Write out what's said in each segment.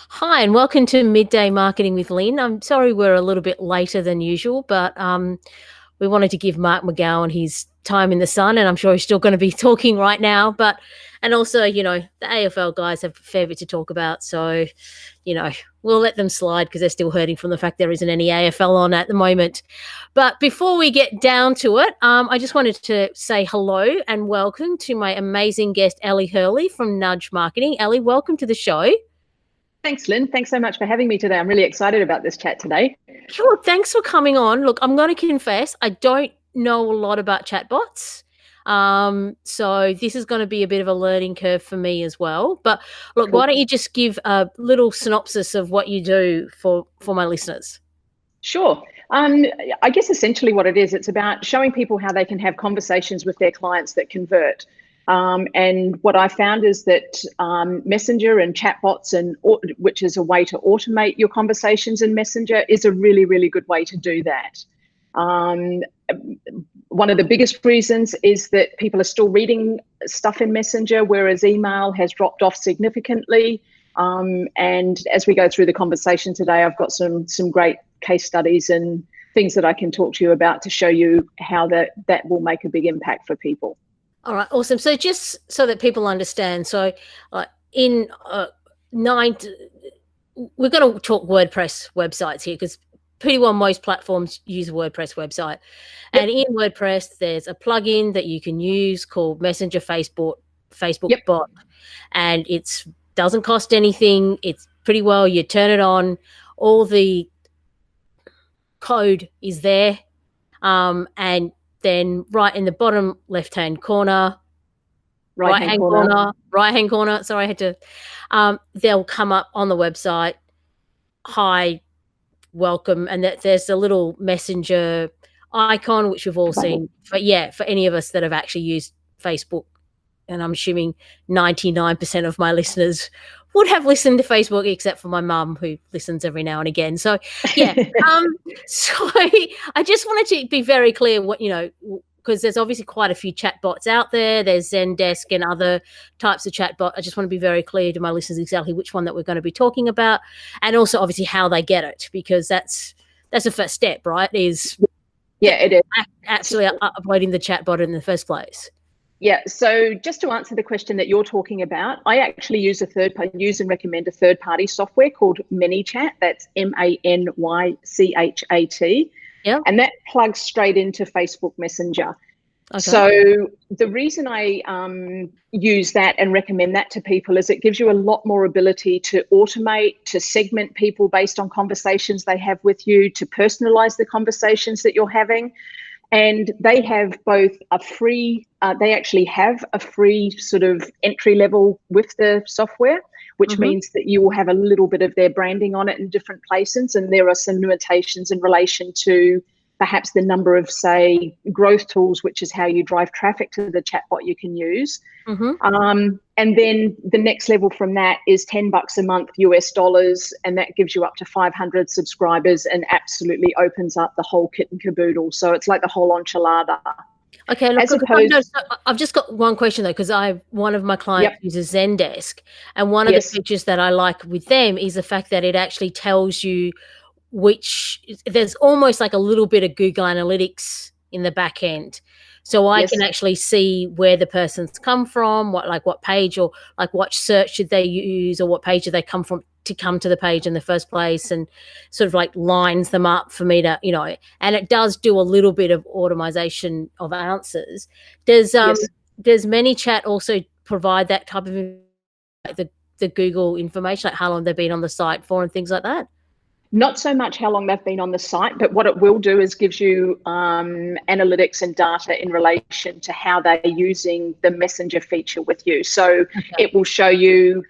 Hi, and welcome to Midday Marketing with Lynn. I'm sorry we're a little bit later than usual, but we wanted to give Mark McGowan his time in the sun, and I'm sure he's still going to be talking right now. And also, the AFL guys have a fair bit to talk about, so we'll let them slide because they're still hurting from the fact there isn't any AFL on at the moment. But before we get down to it, I just wanted to say hello and welcome to my amazing guest, Ellie Hurley from Nudge Marketing. Ellie, welcome to the show. Thanks, Lynn. Thanks so much for having me today. I'm really excited about this chat today. Sure. Thanks for coming on. Look, I'm going to confess, I don't know a lot about chatbots. So this is going to be a bit of a learning curve for me as well. But look, Cool. why don't you just give a little synopsis of what you do for my listeners? Sure. I guess essentially what it is, it's about showing people how they can have conversations with their clients that convert. And what I found is that Messenger and chatbots, which is a way to automate your conversations in Messenger, is a really, really good way to do that. One of the biggest reasons is that people are still reading stuff in Messenger, whereas email has dropped off significantly. And as we go through the conversation today, I've got some great case studies and things that I can talk to you about to show you how that will make a big impact for people. All right, awesome. So just so that people understand, so we're going to talk WordPress websites here because pretty well most platforms use a WordPress website. Yep. And in WordPress, there's a plugin that you can use called Messenger Facebook Yep. Bot. And it doesn't cost anything. It's pretty well, you turn it on, all the code is there. And then right in the bottom left-hand corner, right-hand corner. Sorry, I had to. They'll come up on the website. Hi, welcome, and there's a little messenger icon which we've all seen. For any of us that have actually used Facebook, and I'm assuming 99% of my listeners would have listened to Facebook, except for my mum who listens every now and again. So yeah, so I just wanted to be very clear what because there's obviously quite a few chatbots out there. There's Zendesk and other types of chatbot. I just want to be very clear to my listeners exactly which one that we're going to be talking about, and also obviously how they get it, because that's the first step, right? It is actually uploading the chatbot in the first place. Yeah. So just to answer the question that you're talking about, I actually use and recommend a third-party software called ManyChat. That's ManyChat. Yeah. And that plugs straight into Facebook Messenger. Okay. So the reason I use that and recommend that to people is it gives you a lot more ability to automate, to segment people based on conversations they have with you, to personalize the conversations that you're having. And they have both a free, they actually have a free sort of entry level with the software, which means that you will have a little bit of their branding on it in different places. And there are some limitations in relation to perhaps the number of, say, growth tools, which is how you drive traffic to the chatbot you can use. And then the next level from that is $10 a month US dollars, and that gives you up to 500 subscribers and absolutely opens up the whole kit and caboodle. So it's like the whole enchilada. Okay, look, I've just got one question though, because one of my clients uses Zendesk, and one of the features that I like with them is the fact that it actually tells you there's almost like a little bit of Google Analytics in the back end. So I can actually see where the person's come from, what page, or like what search did they use, or what page did they come from to come to the page in the first place, and sort of like lines them up for me to, and it does do a little bit of automation of answers. Does ManyChat also provide that type of the Google information, like how long they've been on the site for and things like that? Not so much how long they've been on the site, but what it will do is gives you analytics and data in relation to how they're using the Messenger feature with you. So it will show you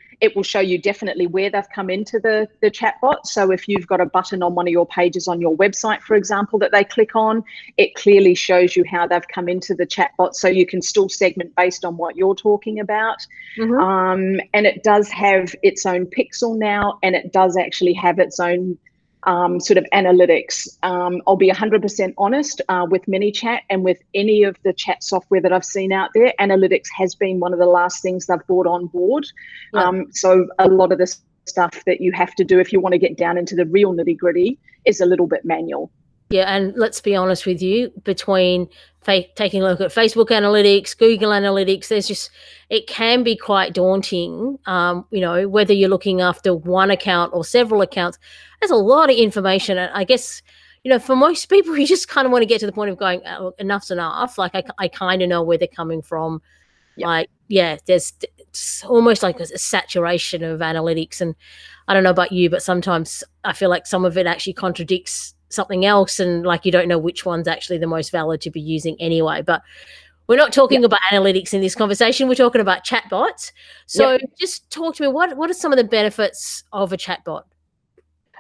definitely where they've come into the chatbot. So if you've got a button on one of your pages on your website, for example, that they click on, it clearly shows you how they've come into the chatbot, so you can still segment based on what you're talking about. And it does have its own pixel now, and it does actually have its own sort of analytics. I'll be 100% honest, with ManyChat and with any of the chat software that I've seen out there, analytics has been one of the last things they've brought on board. So a lot of this stuff that you have to do if you want to get down into the real nitty-gritty is a little bit manual. Yeah, and let's be honest with you, between taking a look at Facebook analytics, Google analytics, it can be quite daunting, whether you're looking after one account or several accounts. There's a lot of information. And I guess, for most people, you just kind of want to get to the point of going, oh, enough's enough. Like, I kind of know where they're coming from. Yep. Like, yeah, it's almost like a saturation of analytics. And I don't know about you, but sometimes I feel like some of it actually contradicts something else, and like you don't know which one's actually the most valid to be using anyway. But we're not talking about analytics in this conversation. We're talking about chatbots. So just talk to me, what are some of the benefits of a chatbot?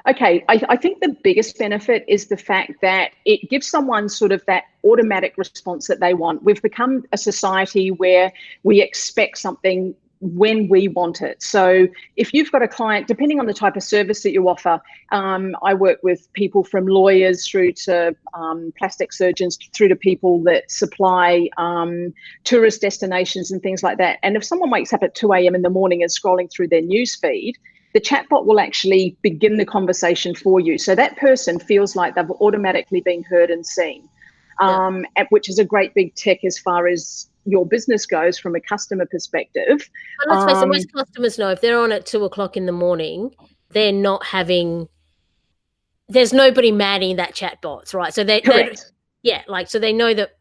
Okay, I think the biggest benefit is the fact that it gives someone sort of that automatic response that they want. We've become a society where we expect something when we want it. So if you've got a client, depending on the type of service that you offer, I work with people from lawyers through to plastic surgeons, through to people that supply tourist destinations and things like that. And if someone wakes up at 2 a.m. in the morning and scrolling through their news feed, the chatbot will actually begin the conversation for you. So that person feels like they've automatically been heard and seen, which is a great big tick as far as your business goes from a customer perspective. But let's face it, most customers know if they're on at 2 o'clock in the morning, they're not having, there's nobody manning that chatbot, right? So Correct. So they know that,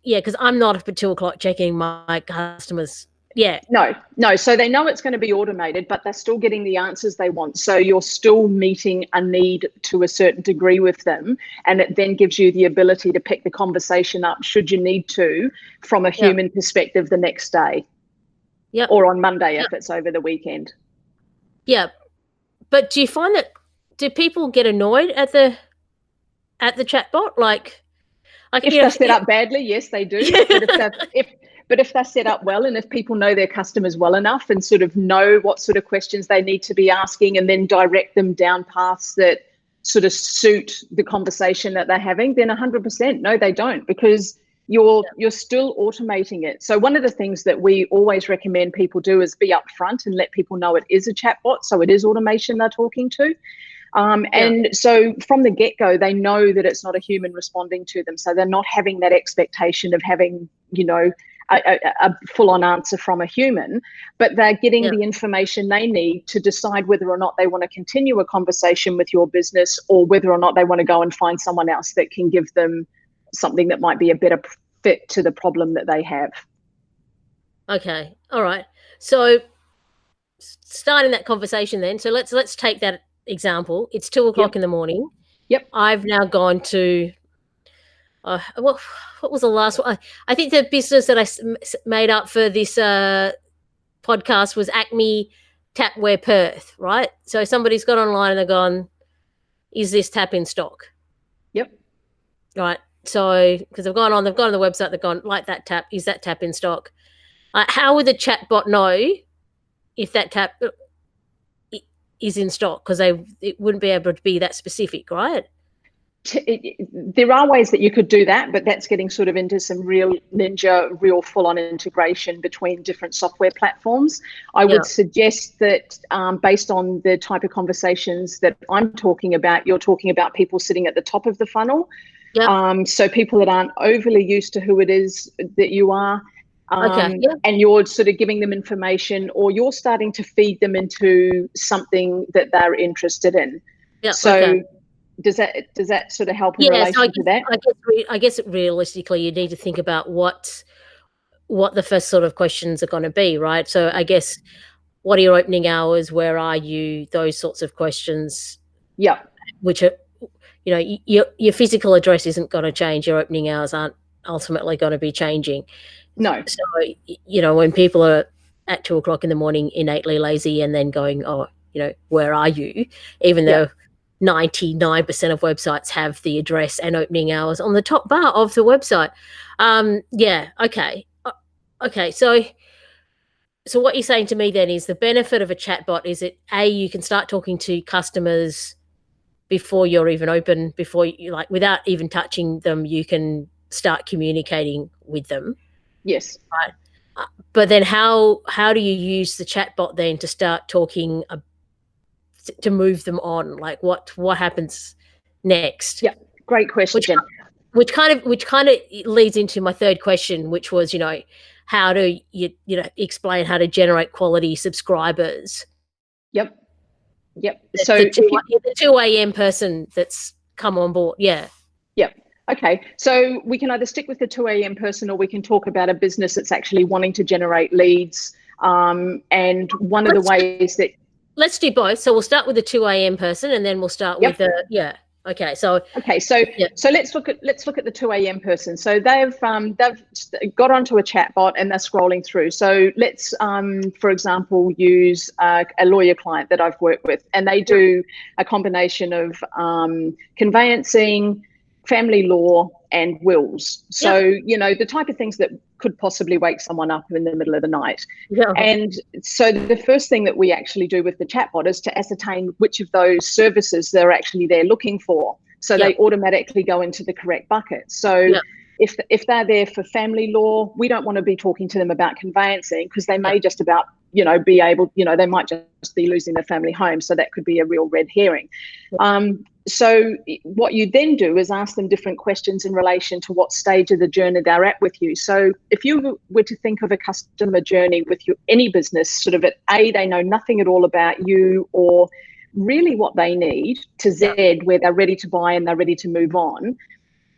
because I'm not up at 2 o'clock checking my customers. Yeah. No. So they know it's going to be automated, but they're still getting the answers they want. So you're still meeting a need to a certain degree with them. And it then gives you the ability to pick the conversation up, should you need to, from a human perspective the next day. Yeah. Or on Monday if it's over the weekend. Yeah. But do you find that, do people get annoyed at the chatbot? Like if they're set up badly, yes, they do. But if they're set up well, and if people know their customers well enough and sort of know what sort of questions they need to be asking and then direct them down paths that sort of suit the conversation that they're having, then 100%, no, they don't, because you're still automating it. So one of the things that we always recommend people do is be upfront and let people know it is a chatbot. So it is automation they're talking to. And so from the get-go, they know that it's not a human responding to them. So they're not having that expectation of having, a full-on answer from a human, but they're getting the information they need to decide whether or not they want to continue a conversation with your business, or whether or not they want to go and find someone else that can give them something that might be a better fit to the problem that they have. Okay. All right. So starting that conversation then, so let's take that example. It's 2 o'clock in the morning. Yep. I've now gone to what was the last one? I think the business that I made up for this podcast was Acme Tapware Perth, right? So somebody's got online and they've gone, is this tap in stock? Yep. Right. So because they've gone on the website, they've gone, like that tap, is that tap in stock? How would the chatbot know if that tap is in stock? Because it wouldn't be able to be that specific, right? There are ways that you could do that, but that's getting sort of into some real full-on integration between different software platforms. I would suggest that based on the type of conversations that I'm talking about, you're talking about people sitting at the top of the funnel. So people that aren't overly used to who it is that you are, and you're sort of giving them information, or you're starting to feed them into something that they're interested in. Does that sort of help in relation to that? I guess realistically, you need to think about what the first sort of questions are going to be, right? So I guess, what are your opening hours? Where are you? Those sorts of questions. Yeah. Which are, your physical address isn't going to change. Your opening hours aren't ultimately going to be changing. No. So, when people are at 2 o'clock in the morning innately lazy and then going, oh, where are you? Even though 99% of websites have the address and opening hours on the top bar of the website. Okay. So what you're saying to me then is the benefit of a chatbot is that you can start talking to customers before you're even open, before you without even touching them, you can start communicating with them. Yes. Right. But then how do you use the chatbot then to start talking to move them on? Like what happens next? Yeah, great question. Which kind of leads into my third question, which was, how do you explain how to generate quality subscribers? Yep. So the 2 a.m. person that's come on board. Yeah. Yep. Okay. So we can either stick with the 2 a.m. person, or we can talk about a business that's actually wanting to generate leads. And one of the ways that... Let's do both. So we'll start with the 2 a.m. person, and then we'll start with the... Yeah. Okay. So let's look at the 2 a.m. person. So they've got onto a chatbot and they're scrolling through. So let's, for example, use a lawyer client that I've worked with, and they do a combination of conveyancing, family law, and wills. So the type of things that could possibly wake someone up in the middle of the night. Yeah. And so the first thing that we actually do with the chatbot is to ascertain which of those services they're actually there looking for. So they automatically go into the correct bucket. So if they're there for family law, we don't want to be talking to them about conveyancing, because they may just about, be able, they might just be losing their family home. So that could be a real red herring. So what you then do is ask them different questions in relation to what stage of the journey they're at with you. So if you were to think of a customer journey with any business, sort of at A, they know nothing at all about you or really what they need, to Z, where they're ready to buy and they're ready to move on.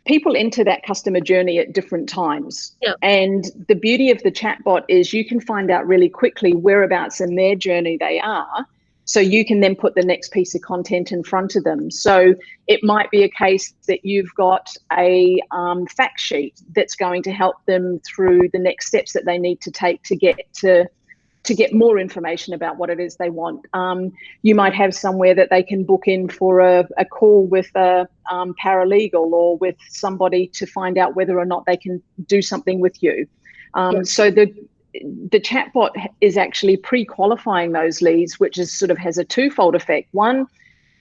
People enter that customer journey at different times. And the beauty of the chatbot is you can find out really quickly whereabouts in their journey they are. So you can then put the next piece of content in front of them. So it might be a case that you've got a fact sheet that's going to help them through the next steps that they need to take to get more information about what it is they want. You might have somewhere that they can book in for a call with a paralegal or with somebody to find out whether or not they can do something with you. So the chatbot is actually pre-qualifying those leads, which is sort of has a twofold effect. One,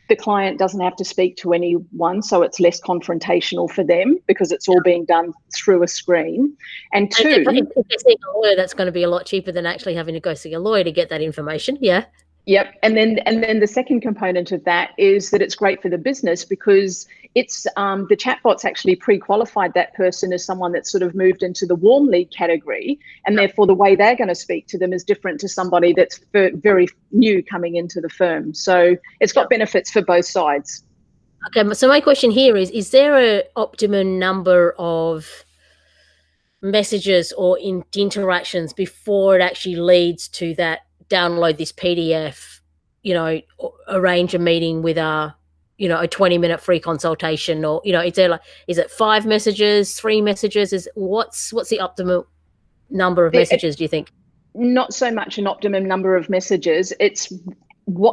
the client doesn't have to speak to anyone, so it's less confrontational for them because it's all being done through a screen. And two, if they're seeing a lawyer, that's going to be a lot cheaper than actually having to go see a lawyer to get that information. Yeah. Yep. And then the second component of that is that it's great for the business, because it's the chatbot's actually pre-qualified that person as someone that's sort of moved into the warm lead category, and therefore the way they're going to speak to them is different to somebody that's very new coming into the firm. So it's got benefits for both sides. Okay. So my question here is there an optimum number of messages or interactions before it actually leads to that download this PDF, arrange a meeting with a 20-minute free consultation, or, is it 5 messages, 3 messages? What's the optimal number of messages, do you think? Not so much an optimum number of messages. It's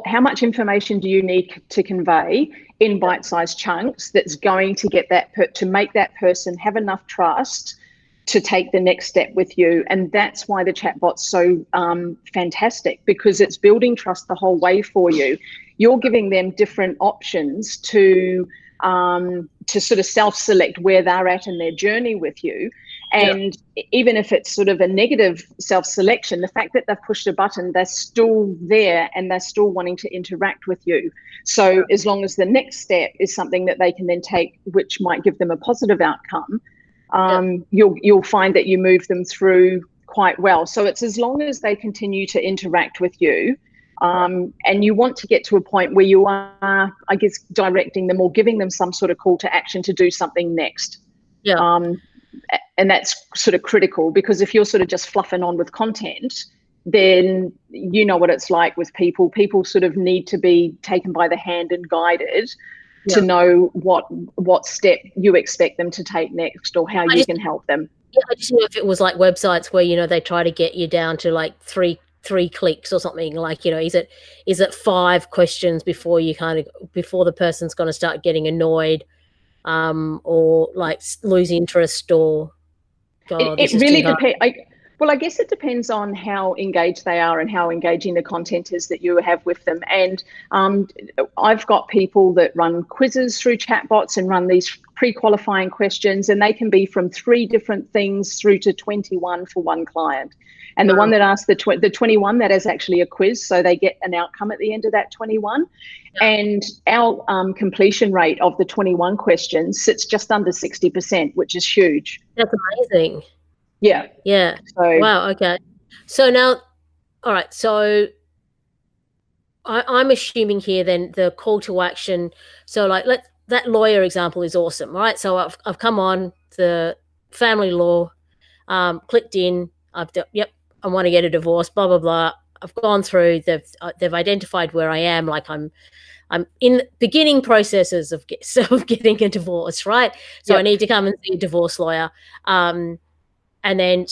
how much information do you need to convey in bite-sized chunks that's going to get to make that person have enough trust to take the next step with you. And that's why the chatbot's so fantastic, because it's building trust the whole way for you. You're giving them different options to sort of self-select where they're at in their journey with you. And even if it's sort of a negative self-selection, the fact that they've pushed a button, they're still there and they're still wanting to interact with you. So as long as the next step is something that they can then take, which might give them a positive outcome, you'll find that you move them through quite well. So it's as long as they continue to interact with you, and you want to get to a point where you are, I guess, directing them or giving them some sort of call to action to do something next. And that's sort of critical, because if you're sort of just fluffing on with content, then you know what it's like with people. People sort of need to be taken by the hand and guided to know what step you expect them to take next, or how you can help them. Yeah, I just know if it was like websites where, they try to get you down to like three clicks or something, like, is it 5 questions before the person's going to start getting annoyed, or like lose interest, or it really depends. Well, I guess it depends on how engaged they are and how engaging the content is that you have with them. And I've got people that run quizzes through chatbots and run these pre-qualifying questions, and they can be from 3 different things through to 21 for one client. And the one that asks the 21, that is actually a quiz, so they get an outcome at the end of that 21. Yeah. And our completion rate of the 21 questions sits just under 60%, which is huge. That's amazing. Yeah. Yeah. So, wow. Okay. So now, all right. So I'm assuming here then the call to action. So like that lawyer example is awesome, right? So I've come on the family law, clicked in. Yep, I want to get a divorce. Blah blah blah. I've gone through. They've identified where I am. Like I'm in the beginning processes of getting a divorce, right? So yep. I need to come and see a divorce lawyer. And then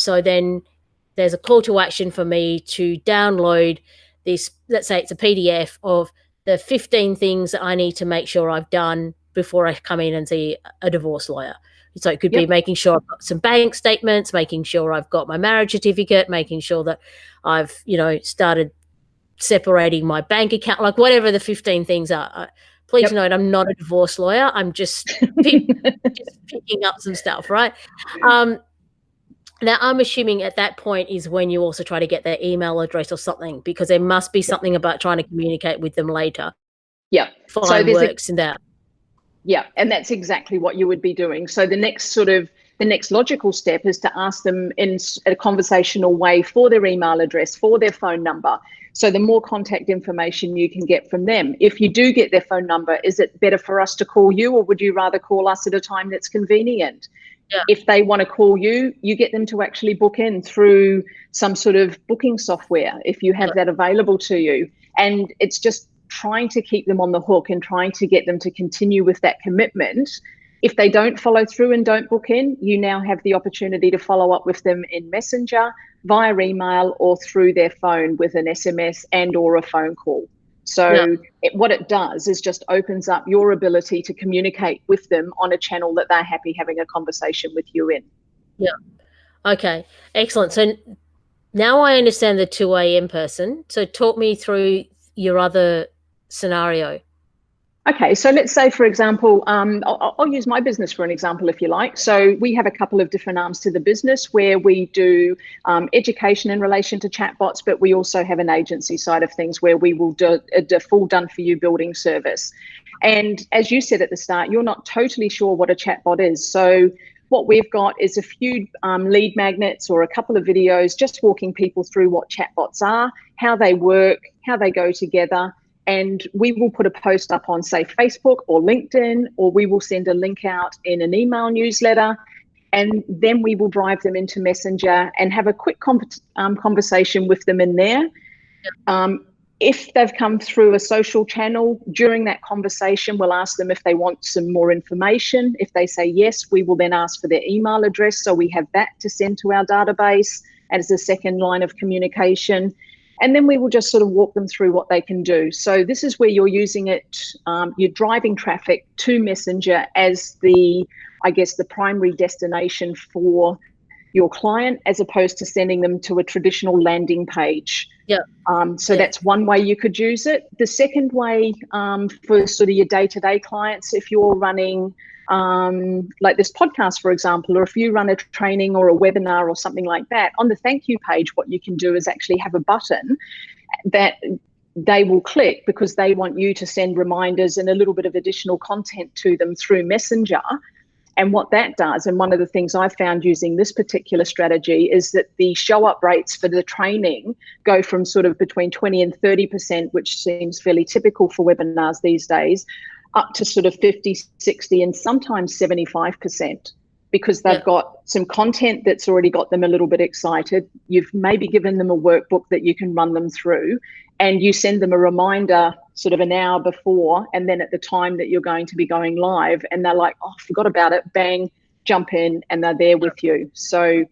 there's a call to action for me to download this, let's say it's a PDF of the 15 things that I need to make sure I've done before I come in and see a divorce lawyer. So it could be making sure I've got some bank statements, making sure I've got my marriage certificate, making sure that I've, started separating my bank account, like whatever the 15 things are. Please note, I'm not a divorce lawyer. I'm just picking up some stuff, right? Now, I'm assuming at that point is when you also try to get their email address or something, because there must be something about trying to communicate with them later. Yeah. So works in that. Yeah, and that's exactly what you would be doing. So the next logical step is to ask them in a conversational way for their email address, for their phone number. So the more contact information you can get from them. If you do get their phone number, is it better for us to call you, or would you rather call us at a time that's convenient? Yeah. If they want to call you, you get them to actually book in through some sort of booking software if you have that available to you. And it's just trying to keep them on the hook and trying to get them to continue with that commitment. If they don't follow through and don't book in, you now have the opportunity to follow up with them in Messenger, via email, or through their phone with an SMS and or a phone call. So what it does is just opens up your ability to communicate with them on a channel that they're happy having a conversation with you in. Yeah. Okay. Excellent. So now I understand the 2 a.m. person. So talk me through your other scenario. Okay, so let's say, for example, I'll use my business for an example, if you like. So we have a couple of different arms to the business where we do education in relation to chatbots, but we also have an agency side of things where we will do a full done-for-you building service. And as you said at the start, you're not totally sure what a chatbot is. So what we've got is a few lead magnets or a couple of videos just walking people through what chatbots are, how they work, how they go together. And we will put a post up on, say, Facebook or LinkedIn, or we will send a link out in an email newsletter, and then we will drive them into Messenger and have a quick conversation with them in there. If they've come through a social channel, during that conversation, we'll ask them if they want some more information. If they say yes, we will then ask for their email address, so we have that to send to our database as a second line of communication. And then we will just sort of walk them through what they can do. So this is where you're using it, you're driving traffic to Messenger as the primary destination for your client, as opposed to sending them to a traditional landing page. That's one way you could use it. The second way for sort of your day-to-day clients, if you're running like this podcast, for example, or if you run a training or a webinar or something like that, on the thank you page, what you can do is actually have a button that they will click because they want you to send reminders and a little bit of additional content to them through Messenger. And what that does, and one of the things I found using this particular strategy, is that the show up rates for the training go from sort of between 20 and 30%, which seems fairly typical for webinars these days, up to sort of 50, 60, and sometimes 75%, because they've got some content that's already got them a little bit excited. You've maybe given them a workbook that you can run them through, and you send them a reminder sort of an hour before, and then at the time that you're going to be going live, and they're like, oh, forgot about it, bang, jump in, and they're there with you. So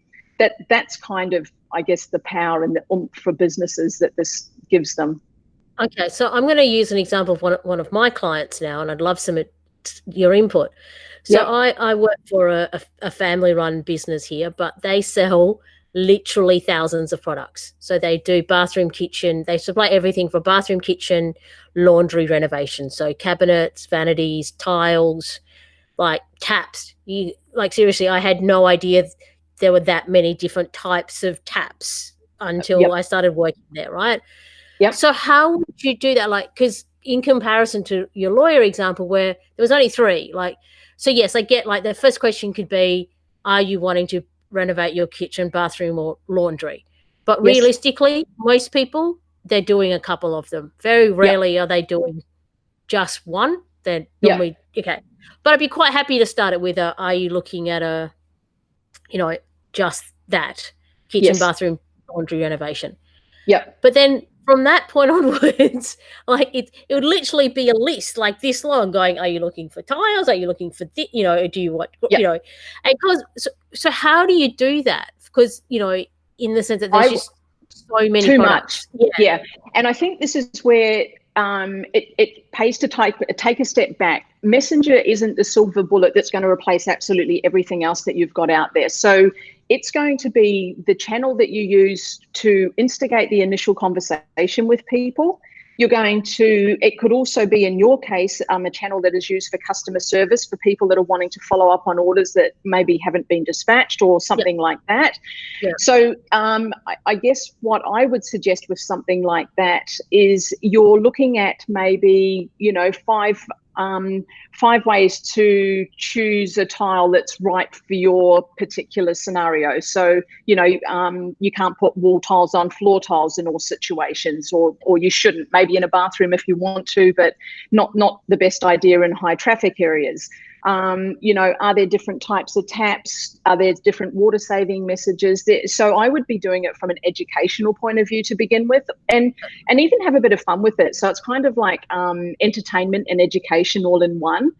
that's kind of, I guess, the power and the oomph for businesses that this gives them. Okay, so I'm going to use an example of one of my clients now, and I'd love your input. So I work for a family-run business here, but they sell literally thousands of products. So they do bathroom, kitchen. They supply everything for bathroom, kitchen, laundry renovation. So cabinets, vanities, tiles, like taps. Like seriously, I had no idea there were that many different types of taps until I started working there, right? So how would you do that? Like, because in comparison to your lawyer example where there was only 3, like, so yes, I get, like, the first question could be, are you wanting to renovate your kitchen, bathroom, or laundry? But realistically, most people, they're doing a couple of them. Very rarely are they doing just one. They're normally, okay. But I'd be quite happy to start it with are you looking at just that kitchen, bathroom, laundry renovation? But then from that point onwards, like it would literally be a list like this long going, are you looking for tiles? Are you looking for, do you want, and because, so how do you do that? Because, in the sense that there's just so many too products. Much. And I think this is where it pays to take a step back. Messenger isn't the silver bullet that's going to replace absolutely everything else that you've got out there. So it's going to be the channel that you use to instigate the initial conversation with people. It could also be, in your case, a channel that is used for customer service for people that are wanting to follow up on orders that maybe haven't been dispatched or something like that. So I guess what I would suggest with something like that is you're looking at maybe, 5 ways to choose a tile that's right for your particular scenario. So, you can't put wall tiles on floor tiles in all situations, or you shouldn't. Maybe in a bathroom if you want to, but not the best idea in high traffic areas. Are there different types of taps? Are there different water saving messages? So I would be doing it from an educational point of view to begin with, and even have a bit of fun with it. So it's kind of like entertainment and education all in one.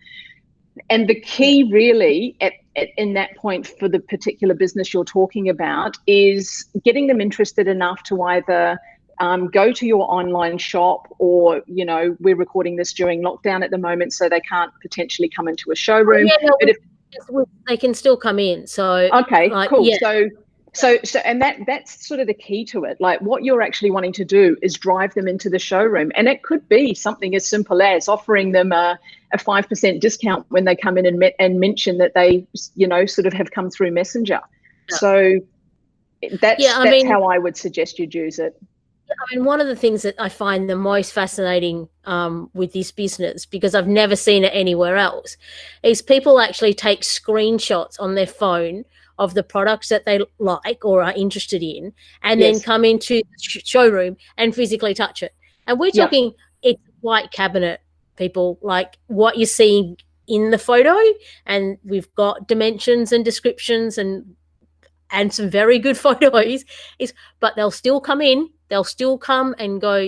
And the key really in that point for the particular business you're talking about is getting them interested enough to either go to your online shop, or, we're recording this during lockdown at the moment, so they can't potentially come into a showroom. They can still come in. So cool. So and that's sort of the key to it. Like, what you're actually wanting to do is drive them into the showroom, and it could be something as simple as offering them a 5% discount when they come in and mention that they, sort of have come through Messenger. So that's how I would suggest you'd use it. I mean, one of the things that I find the most fascinating with this business, because I've never seen it anywhere else, is people actually take screenshots on their phone of the products that they like or are interested in, and then come into the showroom and physically touch it. And we're talking, it's white cabinet, people, like what you're seeing in the photo, and we've got dimensions and descriptions and some very good photos, but they'll still come in. They'll still come and go,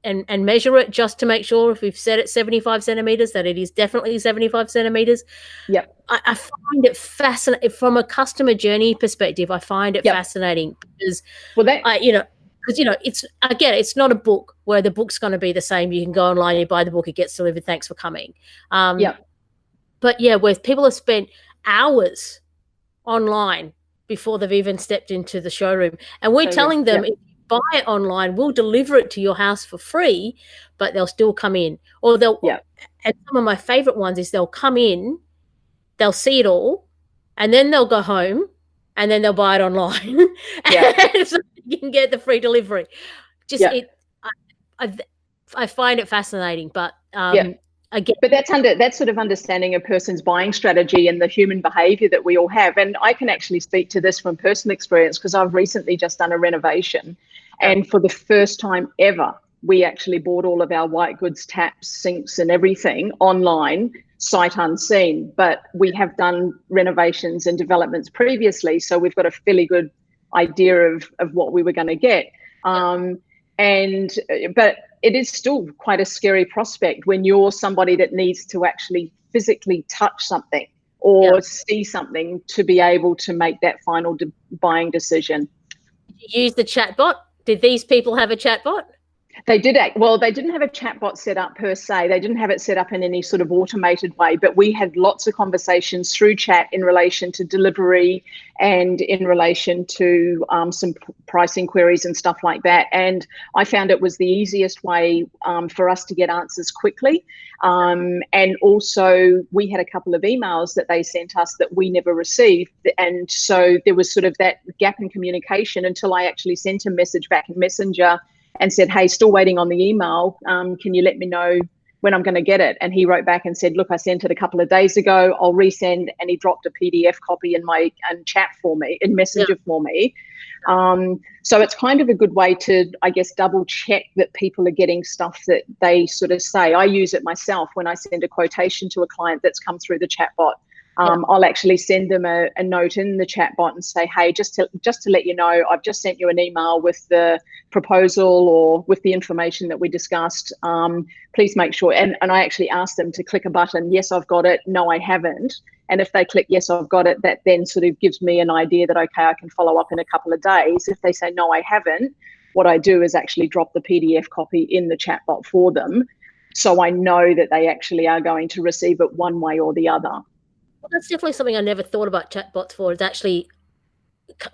and measure it just to make sure if we've set it 75 centimeters, that it is definitely 75 centimeters. I find it fascinating from a customer journey perspective. I find it fascinating because, it's not a book where the book's going to be the same. You can go online, you buy the book, it gets delivered. Thanks for coming. But where people have spent hours online before they've even stepped into the showroom, and we're telling them, if you buy it online, we'll deliver it to your house for free, but they'll still come in. Or and some of my favorite ones is they'll come in, they'll see it all, and then they'll go home, and then they'll buy it online. So you can get the free delivery. I find it fascinating, but again, but that's sort of understanding a person's buying strategy and the human behavior that we all have. And I can actually speak to this from personal experience, because I've recently just done a renovation, and for the first time ever, we actually bought all of our white goods, taps, sinks and everything online, sight unseen. But we have done renovations and developments previously, so we've got a fairly good idea of what we were going to get. But it is still quite a scary prospect when you're somebody that needs to actually physically touch something or see something to be able to make that final buying decision. Did you use the chatbot? Did these people have a chatbot? They did act well. They didn't have a chatbot set up per se. They didn't have it set up in any sort of automated way, but we had lots of conversations through chat in relation to delivery and in relation to some pricing queries and stuff like that. And I found it was the easiest way for us to get answers quickly. And also we had a couple of emails that they sent us that we never received. And so there was sort of that gap in communication until I actually sent a message back in Messenger and said, hey, still waiting on the email. Can you let me know when I'm going to get it? And he wrote back and said, look, I sent it a couple of days ago. I'll resend. And he dropped a PDF copy in my chat for me, in Messenger for me. So it's kind of a good way to, I guess, double check that people are getting stuff that they sort of say. I use it myself when I send a quotation to a client that's come through the chatbot. I'll actually send them a note in the chatbot and say, hey, just to let you know, I've just sent you an email with the proposal or with the information that we discussed. Please make sure. And I actually asked them to click a button. Yes, I've got it. No, I haven't. And if they click, yes, I've got it, that then sort of gives me an idea that, okay, I can follow up in a couple of days. If they say, no, I haven't, what I do is actually drop the PDF copy in the chatbot for them. So I know that they actually are going to receive it one way or the other. Well, that's definitely something I never thought about chatbots for, is actually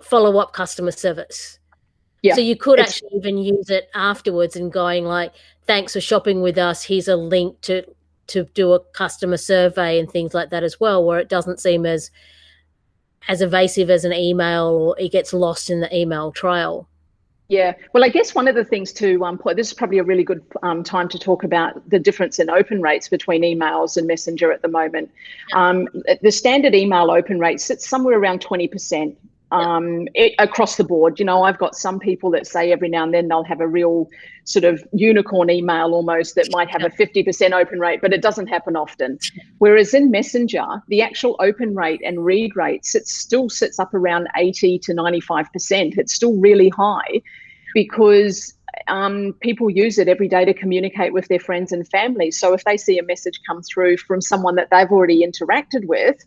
follow-up customer service. Yeah, so you could actually even use it afterwards and going like, thanks for shopping with us. Here's a link to do a customer survey and things like that as well, where it doesn't seem as evasive as an email, or it gets lost in the email trail. Yeah, well, I guess one of the things to this is probably a really good time to talk about the difference in open rates between emails and Messenger at the moment. The standard email open rate sits somewhere around 20%. Across the board. You know, I've got some people that say every now and then they'll have a real sort of unicorn email almost that might have a 50% open rate, but it doesn't happen often. Whereas in Messenger, the actual open rate and read rates, it still sits up around 80 to 95%. It's still really high because people use it every day to communicate with their friends and family. So if they see a message come through from someone that they've already interacted with,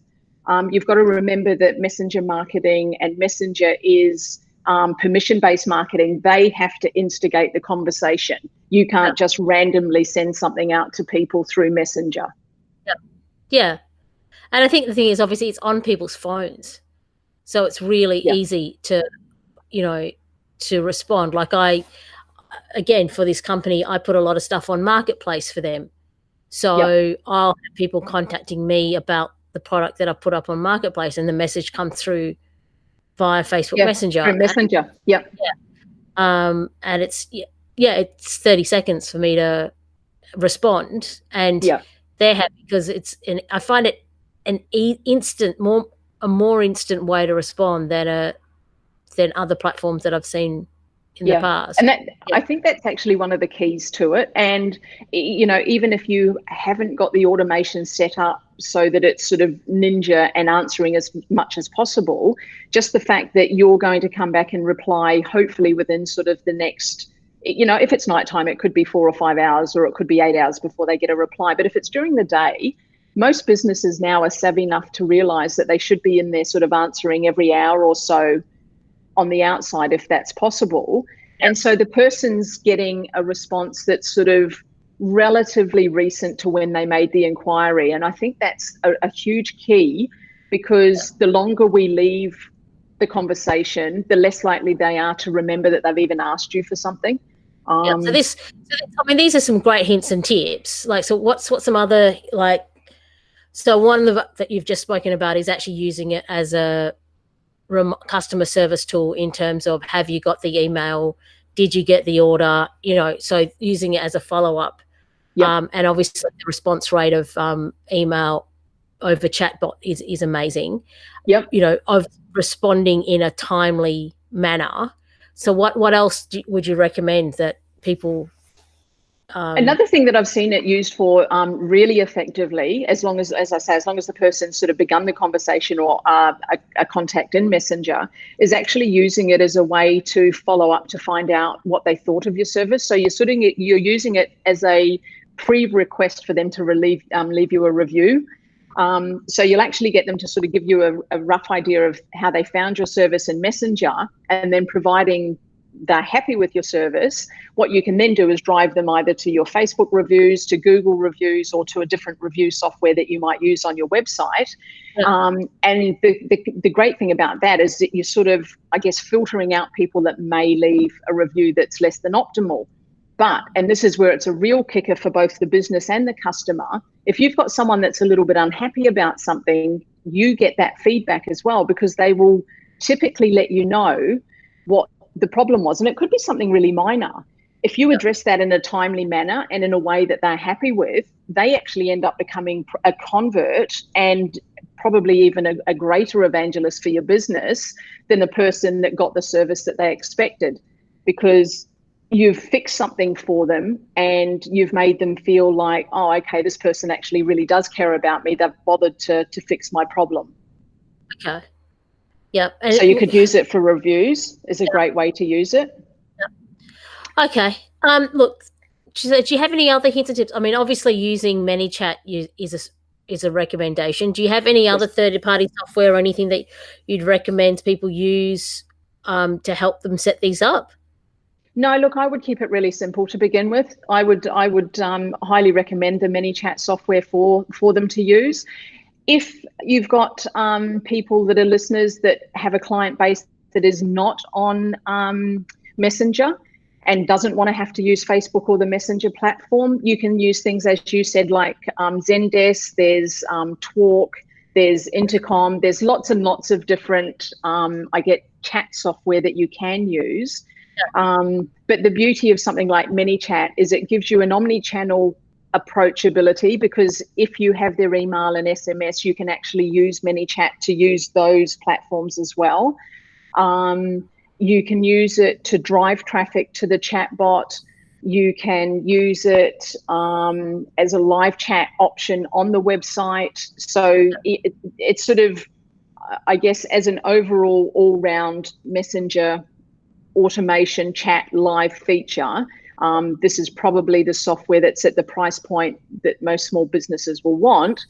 you've got to remember that messenger marketing and Messenger is permission-based marketing. They have to instigate the conversation. You can't just randomly send something out to people through Messenger. Yeah. And I think the thing is, obviously, it's on people's phones. So it's really easy to, to respond. Like again, for this company, I put a lot of stuff on Marketplace for them. So I'll have people contacting me about the product that I put up on Marketplace, and the message come through via Facebook Messenger. Through Messenger. And it's it's 30 seconds for me to respond, and they're happy because I find it a more instant way to respond than other platforms that I've seen in the past. And I think that's actually one of the keys to it. And, even if you haven't got the automation set up so that it's sort of ninja and answering as much as possible, just the fact that you're going to come back and reply, hopefully within sort of the next, if it's nighttime, it could be 4 or 5 hours, or it could be 8 hours before they get a reply. But if it's during the day, most businesses now are savvy enough to realize that they should be in there sort of answering every hour or so on the outside, if that's possible. And so the person's getting a response that's sort of relatively recent to when they made the inquiry. And I think that's a huge key, because the longer we leave the conversation, the less likely they are to remember that they've even asked you for something. So these are some great hints and tips. Like, so what's some other, like, so one of that you've just spoken about is actually using it as a customer service tool in terms of, have you got the email? Did you get the order? So using it as a follow-up. And obviously the response rate of email over chatbot is amazing. Of responding in a timely manner. So what else would you recommend that people? Another thing that I've seen it used for really effectively, as long as the person's sort of begun the conversation or a contact in Messenger, is actually using it as a way to follow up to find out what they thought of your service. So you're using it as a pre-request for them to leave you a review. So you'll actually get them to sort of give you a rough idea of how they found your service in Messenger, and then providing they're happy with your service, what you can then do is drive them either to your Facebook reviews, to Google reviews, or to a different review software that you might use on your website. And the great thing about that is that you're sort of, I guess, filtering out people that may leave a review that's less than optimal. But, and this is where it's a real kicker for both the business and the customer, if you've got someone that's a little bit unhappy about something, you get that feedback as well, because they will typically let you know what the problem was. And it could be something really minor. If you address that in a timely manner and in a way that they're happy with, they actually end up becoming a convert and probably even a greater evangelist for your business than the person that got the service that they expected, because you've fixed something for them and you've made them feel like, oh, okay, this person actually really does care about me. They've bothered to fix my problem. Okay. Yep. So you could use it for reviews is a great way to use it. Yep. Okay. Look, do you have any other hints and tips? I mean, obviously using ManyChat is a recommendation. Do you have any other third-party software or anything that you'd recommend people use to help them set these up? No, look, I would keep it really simple to begin with. I would highly recommend the ManyChat software for them to use. If you've got people that are listeners that have a client base that is not on Messenger and doesn't want to have to use Facebook or the Messenger platform, you can use things, as you said, like Zendesk, there's Talk, there's Intercom, there's lots and lots of different, chat software that you can use. But the beauty of something like ManyChat is it gives you an omni-channel approachability, because if you have their email and SMS, you can actually use ManyChat to use those platforms as well. You can use it to drive traffic to the chatbot. You can use it as a live chat option on the website. So it's sort of, I guess, as an overall all-round messenger automation chat live feature, this is probably the software that's at the price point that most small businesses will want,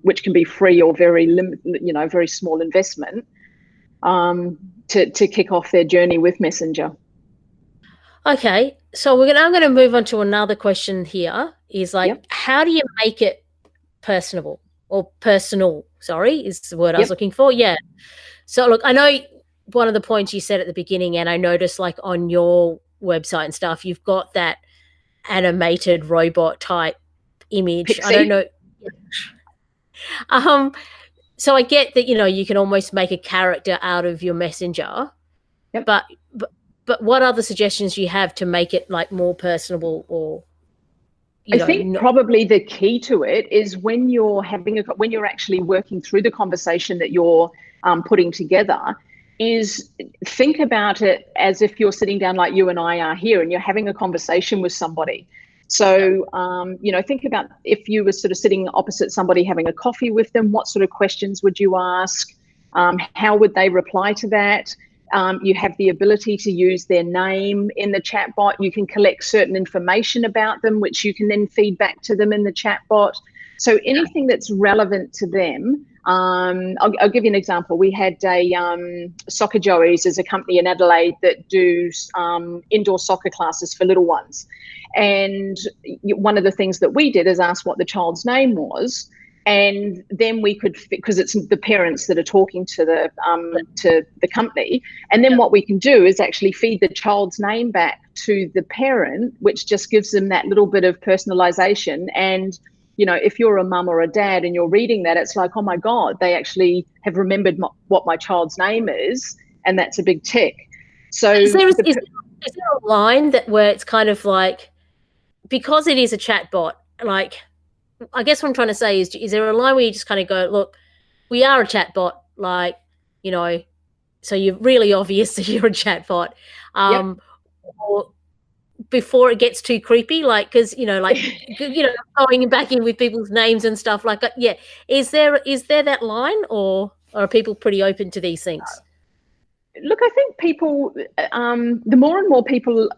which can be free or very small investment to kick off their journey with Messenger. Okay, so I'm going to move on to another question here. Is like, how do you make it personable or personal? Sorry, is the word I was looking for. Yeah. So look, I know one of the points you said at the beginning, and I noticed like on your website and stuff, you've got that animated robot type image. Pixie. I don't know. So I get that, you can almost make a character out of your messenger, but what other suggestions do you have to make it like more personable? Or I think probably the key to it is when you're actually working through the conversation that you're putting together, is think about it as if you're sitting down like you and I are here and you're having a conversation with somebody. So, think about if you were sort of sitting opposite somebody having a coffee with them, what sort of questions would you ask? How would they reply to that? You have the ability to use their name in the chatbot. You can collect certain information about them, which you can then feed back to them in the chatbot. So anything that's relevant to them. I'll give you an example. We had a Soccer Joeys as a company in Adelaide that do indoor soccer classes for little ones. And one of the things that we did is ask what the child's name was. And then we could, because it's the parents that are talking to the company. And then what we can do is actually feed the child's name back to the parent, which just gives them that little bit of personalization. And if you're a mum or a dad and you're reading that, it's like, oh my God, they actually have remembered what my child's name is. And that's a big tick. So is there a line where it's kind of like, because it is a chat bot, like, I guess what I'm trying to say is there a line where you just kind of go, look, we are a chat bot, like, so you're really obvious that you're a chat bot. Or before it gets too creepy, like, because going back in with people's names and stuff like that. Yeah, is there that line, or are people pretty open to these things? Look, I think people, the more and more people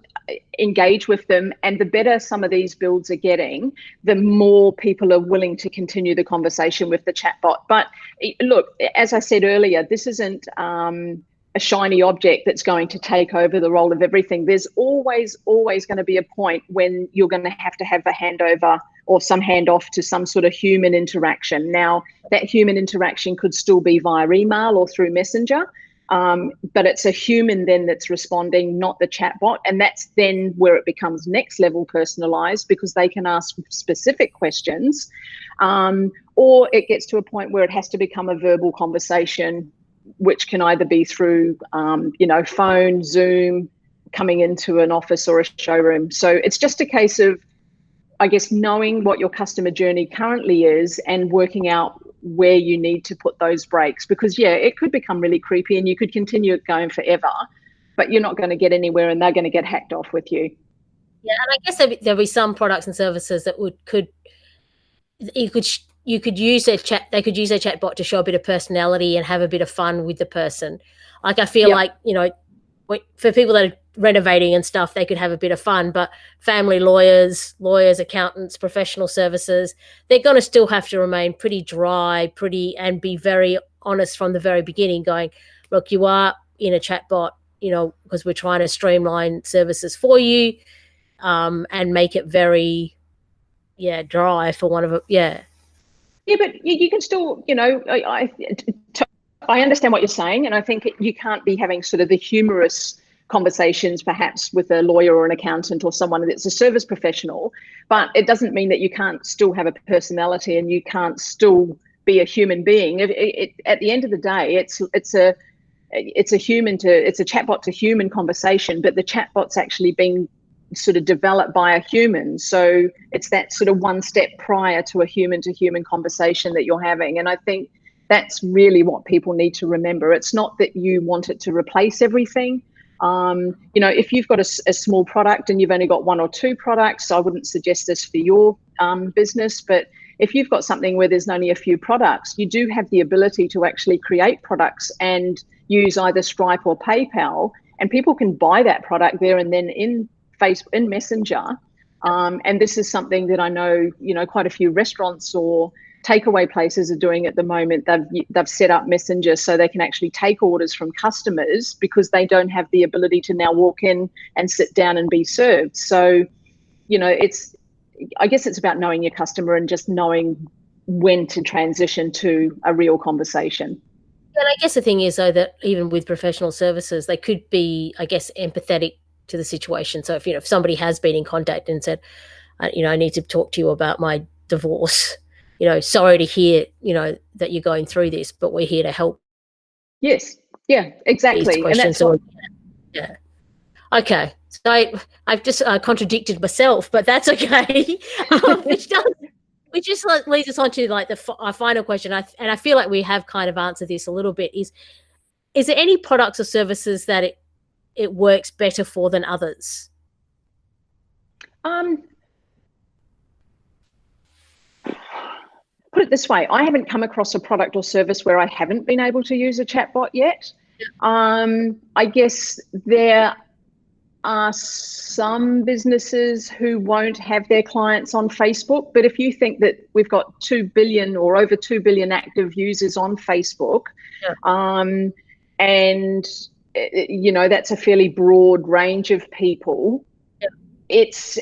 engage with them, and the better some of these builds are getting, the more people are willing to continue the conversation with the chatbot. But look, as I said earlier, this isn't a shiny object that's going to take over the role of everything. There's always going to be a point when you're going to have a handover or some handoff to some sort of human interaction. Now, that human interaction could still be via email or through Messenger, but it's a human then that's responding, not the chatbot. And that's then where it becomes next level personalized, because they can ask specific questions, or it gets to a point where it has to become a verbal conversation, which can either be through, phone, Zoom, coming into an office or a showroom. So it's just a case of, I guess, knowing what your customer journey currently is and working out where you need to put those breaks, because it could become really creepy and you could continue it going forever, but you're not going to get anywhere and they're going to get hacked off with you. Yeah, and I guess there'll be some products and services that you could use their chat. They could use their chatbot to show a bit of personality and have a bit of fun with the person. Like, I feel like, for people that are renovating and stuff, they could have a bit of fun, but family lawyers, accountants, professional services, they're going to still have to remain pretty dry, and be very honest from the very beginning, going, look, you are in a chatbot, because we're trying to streamline services for you, and make it very, dry, for one of it. Yeah, but you can still, I understand what you're saying, and I think you can't be having sort of the humorous conversations perhaps with a lawyer or an accountant or someone that's a service professional, but it doesn't mean that you can't still have a personality and you can't still be a human being. At the end of the day, it's a chatbot to human conversation, but the chatbot's actually being sort of developed by a human. So it's that sort of one step prior to a human to human conversation that you're having. And I think that's really what people need to remember. It's not that you want it to replace everything. If you've got a small product and you've only got one or two products, I wouldn't suggest this for your business. But if you've got something where there's only a few products, you do have the ability to actually create products and use either Stripe or PayPal, and people can buy that product there and then in Messenger. And this is something that I know, quite a few restaurants or takeaway places are doing at the moment. They've set up Messenger so they can actually take orders from customers, because they don't have the ability to now walk in and sit down and be served. So, I guess it's about knowing your customer and just knowing when to transition to a real conversation. And I guess the thing is, though, that even with professional services, they could be, I guess, empathetic to the situation. So if somebody has been in contact and said, I need to talk to you about my divorce, sorry to hear, that you're going through this, but we're here to help. Yes. Yeah, exactly. And that's yeah. Okay. So I've just contradicted myself, but that's okay. Which just leads us on to like our final question. And I feel like we have kind of answered this a little bit. Is there any products or services that it works better for than others? Put it this way, I haven't come across a product or service where I haven't been able to use a chatbot yet. I guess there are some businesses who won't have their clients on Facebook, but if you think that we've got 2 billion or over 2 billion active users on Facebook, and that's a fairly broad range of people, it's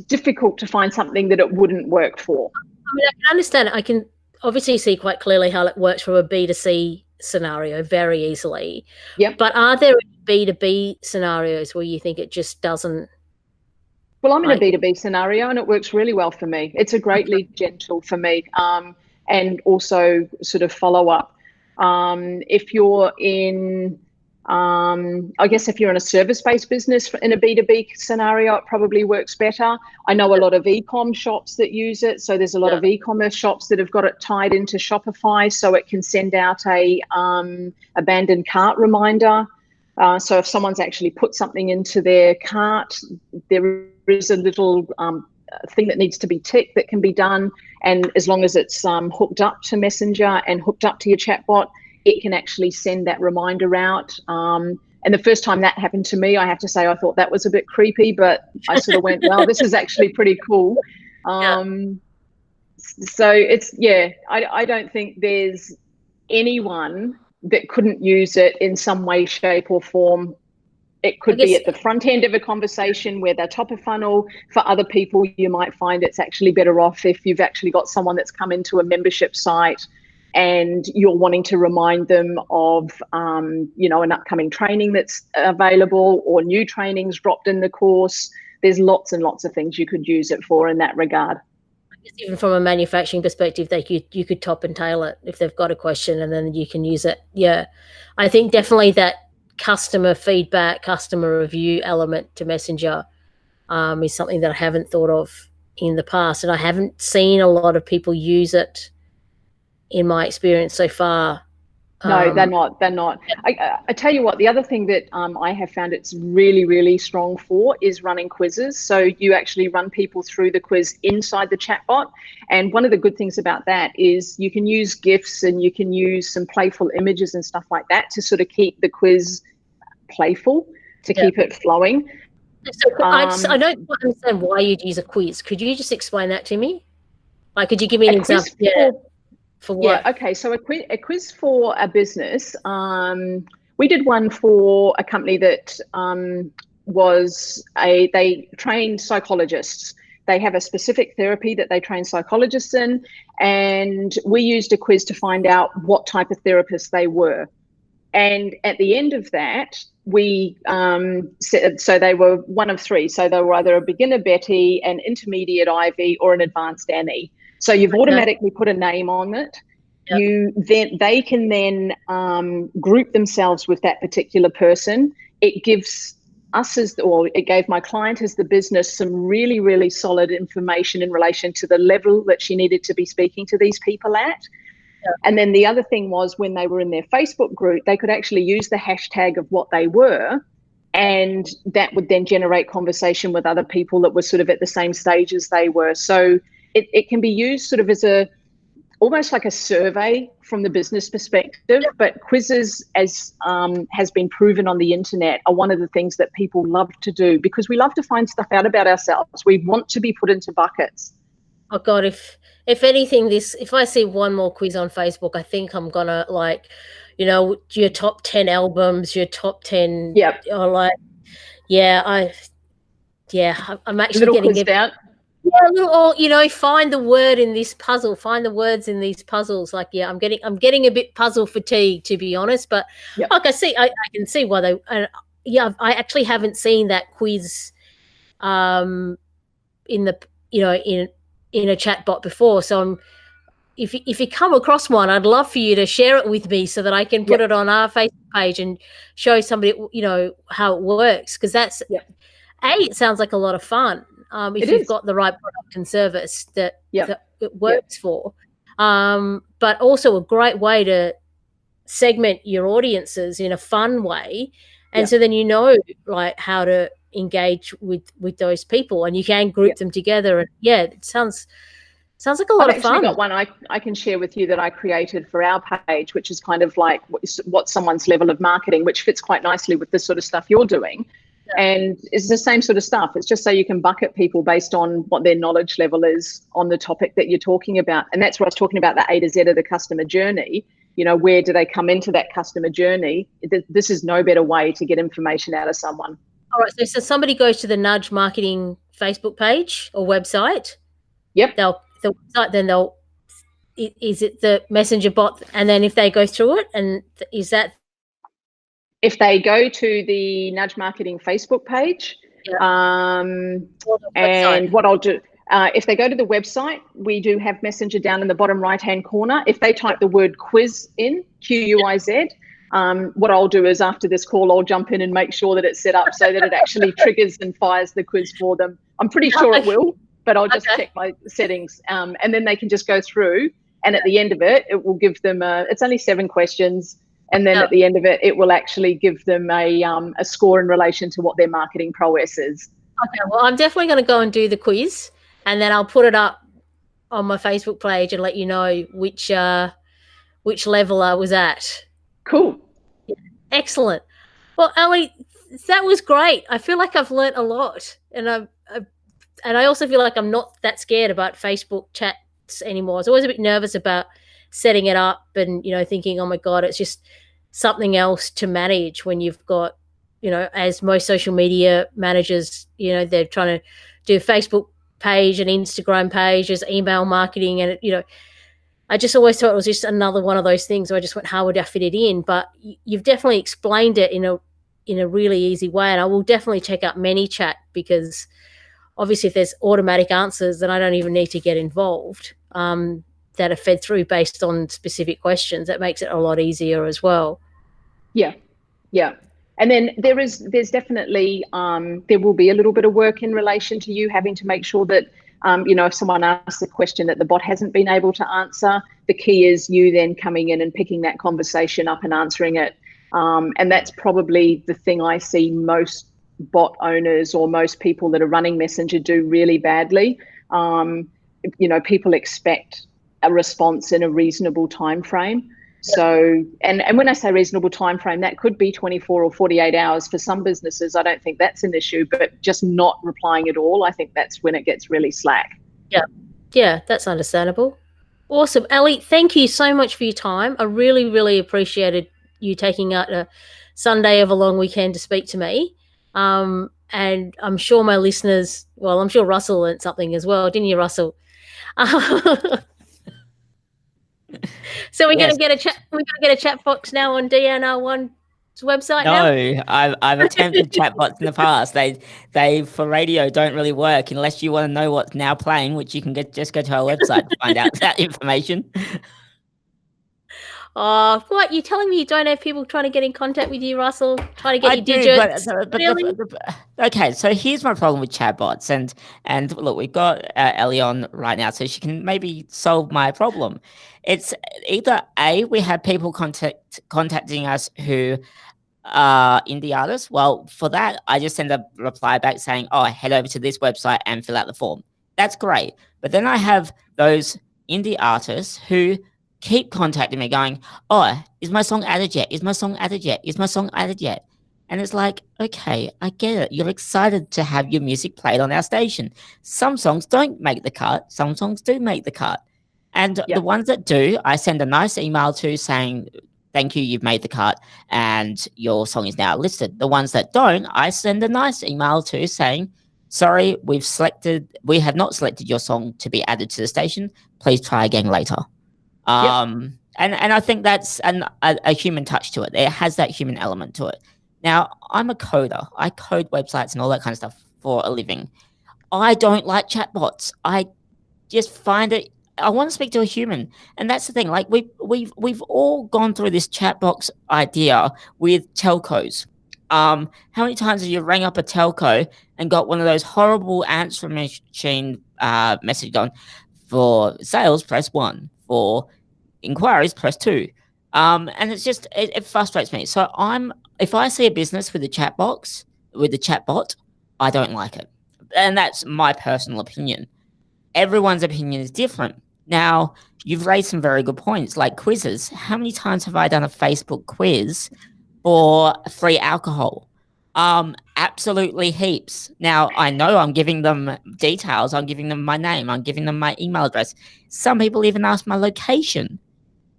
difficult to find something that it wouldn't work for. I mean, I can understand it. I can obviously see quite clearly how it works from a B2C scenario very easily. Yep. But are there B2B scenarios where you think it just doesn't? Well, I'm in a B2B scenario and it works really well for me. It's a great lead gen tool for me, and also sort of follow up. If you're in, I guess if you're in a service-based business in a B2B scenario, it probably works better. I know a lot of e-com shops that use it. So there's a lot of e-commerce shops that have got it tied into Shopify, so it can send out a abandoned cart reminder. So if someone's actually put something into their cart, there is a little thing that needs to be ticked that can be done. And as long as it's hooked up to Messenger and hooked up to your chatbot, it can actually send that reminder out. And the first time that happened to me, I have to say, I thought that was a bit creepy, but I sort of went, well, this is actually pretty cool. So it's, I don't think there's anyone that couldn't use it in some way, shape, or form. It could be at the front end of a conversation where they're top of funnel. For other people, you might find it's actually better off if you've actually got someone that's come into a membership site and you're wanting to remind them of, an upcoming training that's available or new trainings dropped in the course. There's lots and lots of things you could use it for in that regard. Even from a manufacturing perspective, you could top and tail it if they've got a question, and then you can use it. Yeah, I think definitely that customer feedback, customer review element to Messenger is something that I haven't thought of in the past, and I haven't seen a lot of people use it in my experience so far. No, they're not. I tell you what, the other thing that I have found it's really, really strong for is running quizzes. So you actually run people through the quiz inside the chatbot. And one of the good things about that is you can use GIFs and you can use some playful images and stuff like that to sort of keep the quiz playful, to keep it flowing. So I don't understand why you'd use a quiz. Could you just explain that to me? Like, could you give me an example? For what? Yeah, okay. So a quiz for a business. We did one for a company that they trained psychologists. They have a specific therapy that they train psychologists in, and we used a quiz to find out what type of therapist they were. And at the end of that, we said, so they were one of three. So they were either a beginner Betty, an intermediate Ivy, or an advanced Annie. So you've automatically put a name on it. Yep. They can then group themselves with that particular person. It gives us it gave my client as the business some really, really solid information in relation to the level that she needed to be speaking to these people at. Yep. And then the other thing was, when they were in their Facebook group, they could actually use the hashtag of what they were, and that would then generate conversation with other people that were sort of at the same stage as they were. So it can be used sort of as almost like a survey from the business perspective, but quizzes, as has been proven on the internet, are one of the things that people love to do because we love to find stuff out about ourselves. We want to be put into buckets. Oh God, if anything, if I see one more quiz on Facebook, I think I'm gonna your top 10 albums, your top 10. Yep. Or I'm actually getting quizzed out. Yeah, find the word in this puzzle. Find the words in these puzzles. Like, yeah, I'm getting a bit puzzle fatigue, to be honest. But like I can see why they. I actually haven't seen that quiz, in the in a chat bot before. So if you come across one, I'd love for you to share it with me so that I can put it on our Facebook page and show somebody how it works, because that's it sounds like a lot of fun. If you've got the right product and service that it works for, but also a great way to segment your audiences in a fun way, and so then like how to engage with those people, and you can group them together. And it sounds like a lot of fun. I've actually got one I can share with you that I created for our page, which is kind of like what's someone's level of marketing, which fits quite nicely with the sort of stuff you're doing. And it's the same sort of stuff. It's just so you can bucket people based on what their knowledge level is on the topic that you're talking about. And that's what I was talking about, the A to Z of the customer journey. Where do they come into that customer journey? This is no better way to get information out of someone. All right. So somebody goes to the Nudge Marketing Facebook page or website. Yep. Is it the messenger bot? And then if they go through it, and is that? If they go to the Nudge Marketing Facebook page, and what I'll do, if they go to the website, we do have Messenger down in the bottom right-hand corner. If they type the word quiz in, Q-U-I-Z, what I'll do is after this call, I'll jump in and make sure that it's set up so that it actually triggers and fires the quiz for them. I'm pretty sure it will, but I'll just check my settings. And then they can just go through, and at the end of it, it will give them, it's only 7 questions. And then at the end of it, it will actually give them a score in relation to what their marketing prowess is. Okay, well, I'm definitely going to go and do the quiz, and then I'll put it up on my Facebook page and let you know which level I was at. Cool. Yeah. Excellent. Well, Ali, that was great. I feel like I've learnt a lot, and I also feel like I'm not that scared about Facebook chats anymore. I was always a bit nervous about setting it up and thinking, oh my God, it's just something else to manage when you've got, as most social media managers, they're trying to do Facebook page and Instagram page as email marketing, and I just always thought it was just another one of those things where I just went, how would I fit it in? But you've definitely explained it in a really easy way, and I will definitely check out ManyChat, because obviously if there's automatic answers, then I don't even need to get involved, that are fed through based on specific questions. That makes it a lot easier as well. Yeah, yeah. And then there's definitely there will be a little bit of work in relation to you having to make sure that if someone asks a question that the bot hasn't been able to answer, the key is you then coming in and picking that conversation up and answering it. And that's probably the thing I see most bot owners or most people that are running Messenger do really badly. People expect a response in a reasonable time frame. So, and when I say reasonable time frame, that could be 24 or 48 hours for some businesses. I don't think that's an issue, but just not replying at all, I think that's when it gets really slack. Yeah, that's understandable. Awesome. Ali, thank you so much for your time. I really, really appreciated you taking out a Sunday of a long weekend to speak to me. And I'm sure my listeners, well, I'm sure Russell learned something as well, didn't you, Russell? So we're Yes. going to get a chat. We're going to get a chat box now on DNR1's website now. No, I've attempted chatbots in the past. They for radio don't really work unless you want to know what's now playing, which you can just go to our website to find out that information. Oh, what? You're telling me you don't have people trying to get in contact with you, Russell? Trying to get your digits? But really? Okay, so here's my problem with chatbots, and look, we've got Ellie on right now, so she can maybe solve my problem. It's either A, we have people contacting us who are indie artists. Well, for that, I just send a reply back saying, "Oh, head over to this website and fill out the form." That's great, but then I have those indie artists who keep contacting me going, "Oh, is my song added yet? Is my song added yet? Is my song added yet?" And it's like, okay, I get it. You're excited to have your music played on our station. Some songs don't make the cut. Some songs do make the cut. And the ones that do, I send a nice email to saying, "Thank you, you've made the cut and your song is now listed." The ones that don't, I send a nice email to saying, "Sorry, we have not selected your song to be added to the station. Please try again later." And I think that's a human touch to it. It has that human element to it. Now, I'm a coder. I code websites and all that kind of stuff for a living. I don't like chatbots. I just find it. I want to speak to a human, and that's the thing. Like we've all gone through this chatbox idea with telcos. How many times have you rang up a telco and got one of those horrible answer machine message on? For sales, press 1. For inquiries, press 2. And it's just it frustrates me. So if I see a business with a chat box with a chatbot, I don't like it, and that's my personal opinion. Everyone's opinion is different. Now, you've raised some very good points, like quizzes. How many times have I done a Facebook quiz for free alcohol? Absolutely heaps. Now, I know I'm giving them details. I'm giving them my name. I'm giving them my email address. Some people even ask my location.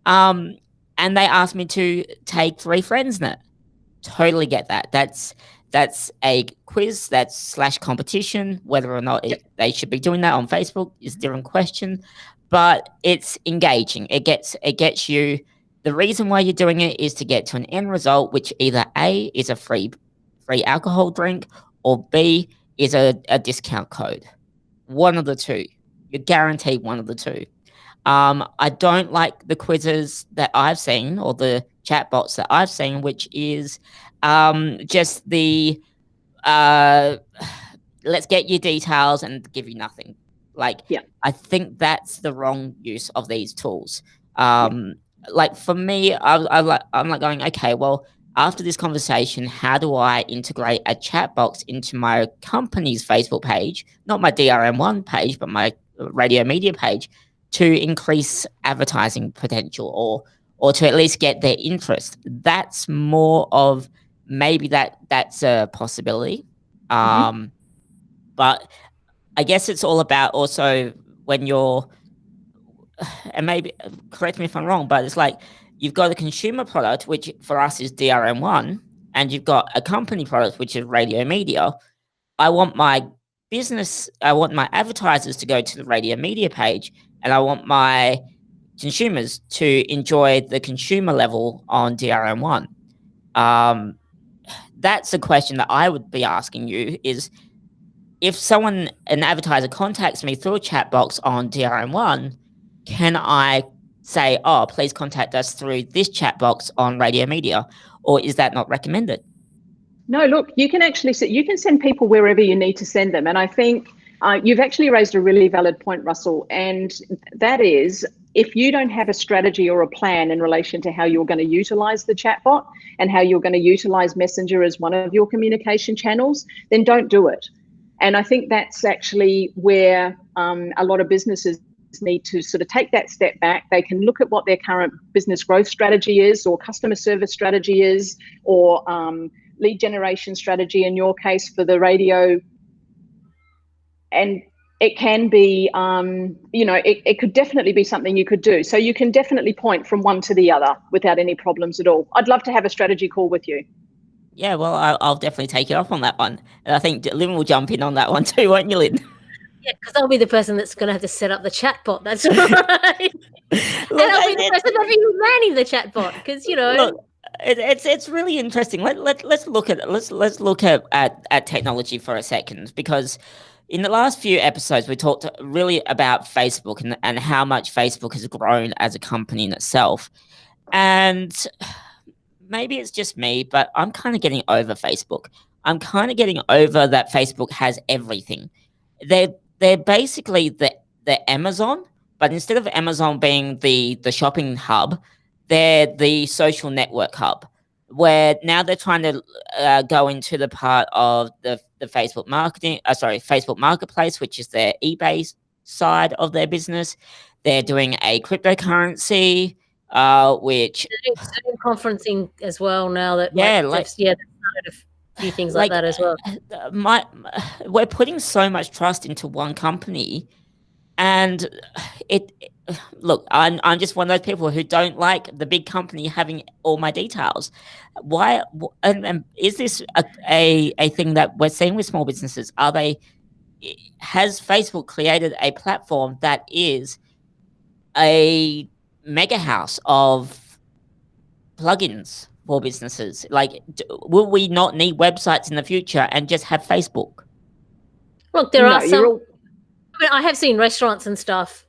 And they ask me to take 3 friends in it. Totally get that. That's a quiz, that's / competition. Whether or not they should be doing that on Facebook is a different question, but it's engaging. It gets you. The reason why you're doing it is to get to an end result, which either A is a free alcohol drink, or B is a discount code. One of the two. You're guaranteed one of the two. I don't like the quizzes that I've seen or the chatbots that I've seen, which is just the let's get your details and give you nothing. I think that's the wrong use of these tools. Like for me, I'm like going, okay, well, after this conversation, how do I integrate a chat box into my company's Facebook page, not my DRM1 page, but my radio media page, to increase advertising potential or to at least get their interest? That's more of maybe that's a possibility. But I guess it's all about also when you're, and maybe correct me if I'm wrong, but it's like You've got a consumer product, which for us is DRM1, and you've got a company product, which is radio media. I want my advertisers to go to the radio media page, and I want my consumers to enjoy the consumer level on DRM1. That's a question that I would be asking you is, if an advertiser contacts me through a chat box on DRM1, can I say, oh, please contact us through this chat box on radio media, or is that not recommended? No, look, you can actually send people wherever you need to send them. And I think you've actually raised a really valid point, Russell. And that is, if you don't have a strategy or a plan in relation to how you're going to utilize the chatbot and how you're going to utilize Messenger as one of your communication channels, then don't do it. And I think that's actually where a lot of businesses need to sort of take that step back. They can look at what their current business growth strategy is, or customer service strategy is, or lead generation strategy in your case for the radio. And it can be, it could definitely be something you could do. So you can definitely point from one to the other without any problems at all. I'd love to have a strategy call with you. Yeah, well, I'll definitely take you up on that one. And I think Lynn will jump in on that one too, won't you, Lynn? Yeah, because I'll be the person that's going to have to set up the chatbot. That's right. And I'll be the person that'll be manning the chatbot, because Look, it's really interesting. Let's look at technology for a second, because in the last few episodes we talked really about Facebook and how much Facebook has grown as a company in itself. And maybe it's just me, but I'm kind of getting over Facebook. I'm kind of getting over that Facebook has everything. They're basically the Amazon, but instead of Amazon being the shopping hub, they're the social network hub, where now they're trying to go into the part of the Facebook Facebook Marketplace, which is their eBay side of their business. They're doing a cryptocurrency, which Zoom conferencing as well now. That they started a few things like that as well. We're putting so much trust into one company, and look, I'm just one of those people who don't like the big company having all my details. Why? And is this a thing that we're seeing with small businesses? Has Facebook created a platform that is a mega house of plugins for businesses? Like, will we not need websites in the future and just have Facebook? Look, there are some. I have seen restaurants and stuff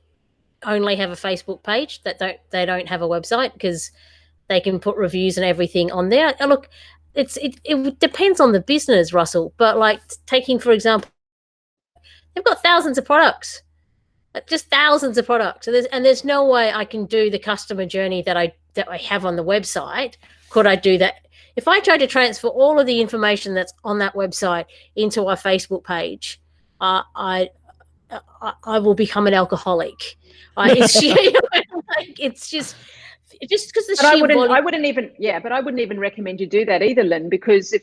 only have a Facebook page that they don't have a website, because they can put reviews and everything on there. And look, it depends on the business, Russell. But like, taking for example, they've got thousands of products, just thousands of products. And there's no way I can do the customer journey that I have on the website. Could I do that? If I tried to transfer all of the information that's on that website into our Facebook page, I will become an alcoholic. It's just because the sheer volume. I wouldn't even recommend you do that either, Lynn, because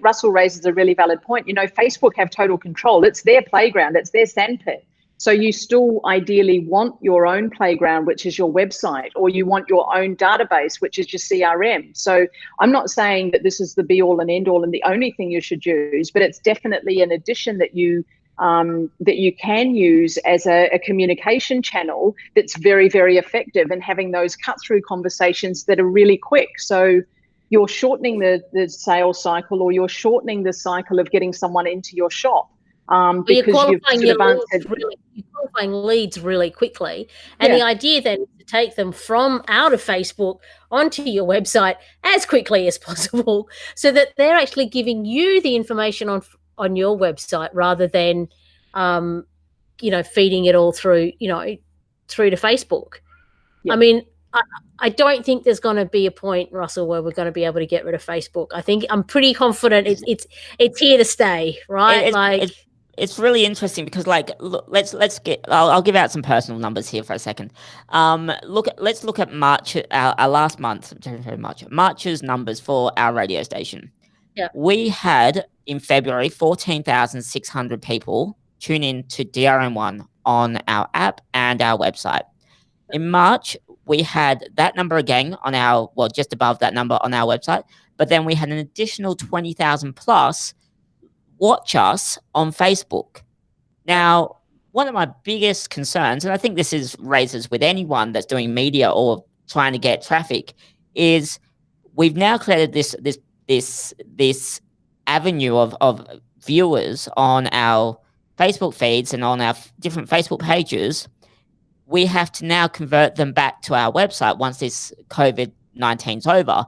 Russell raises a really valid point. Facebook have total control. It's their playground. It's their sandpit. So you still ideally want your own playground, which is your website, or you want your own database, which is your CRM. So I'm not saying that this is the be all and end all and the only thing you should use, but it's definitely an addition that you can use as a communication channel that's very, very effective, and having those cut through conversations that are really quick. So you're shortening the sales cycle, or you're shortening the cycle of getting someone into your shop. Because you're qualifying leads really quickly. And the idea then is to take them from out of Facebook onto your website as quickly as possible, so that they're actually giving you the information on your website, rather than feeding it all through to Facebook. I mean, I don't think there's going to be a point, Russell, where we're going to be able to get rid of Facebook. I'm pretty confident it's here to stay, right? It's really interesting, because I'll give out some personal numbers here for a second. Let's look at March, our last month, March's numbers for our radio station. Yeah. We had in February 14,600 people tune in to DRM1 on our app and our website. In March, we had that number again on our, well, just above that number on our website, but then we had an additional 20,000 plus watch us on Facebook. Now, one of my biggest concerns, and I think this is raises with anyone that's doing media or trying to get traffic, is we've now created this avenue of viewers on our Facebook feeds and on our different Facebook pages. We have to now convert them back to our website once this COVID-19's over.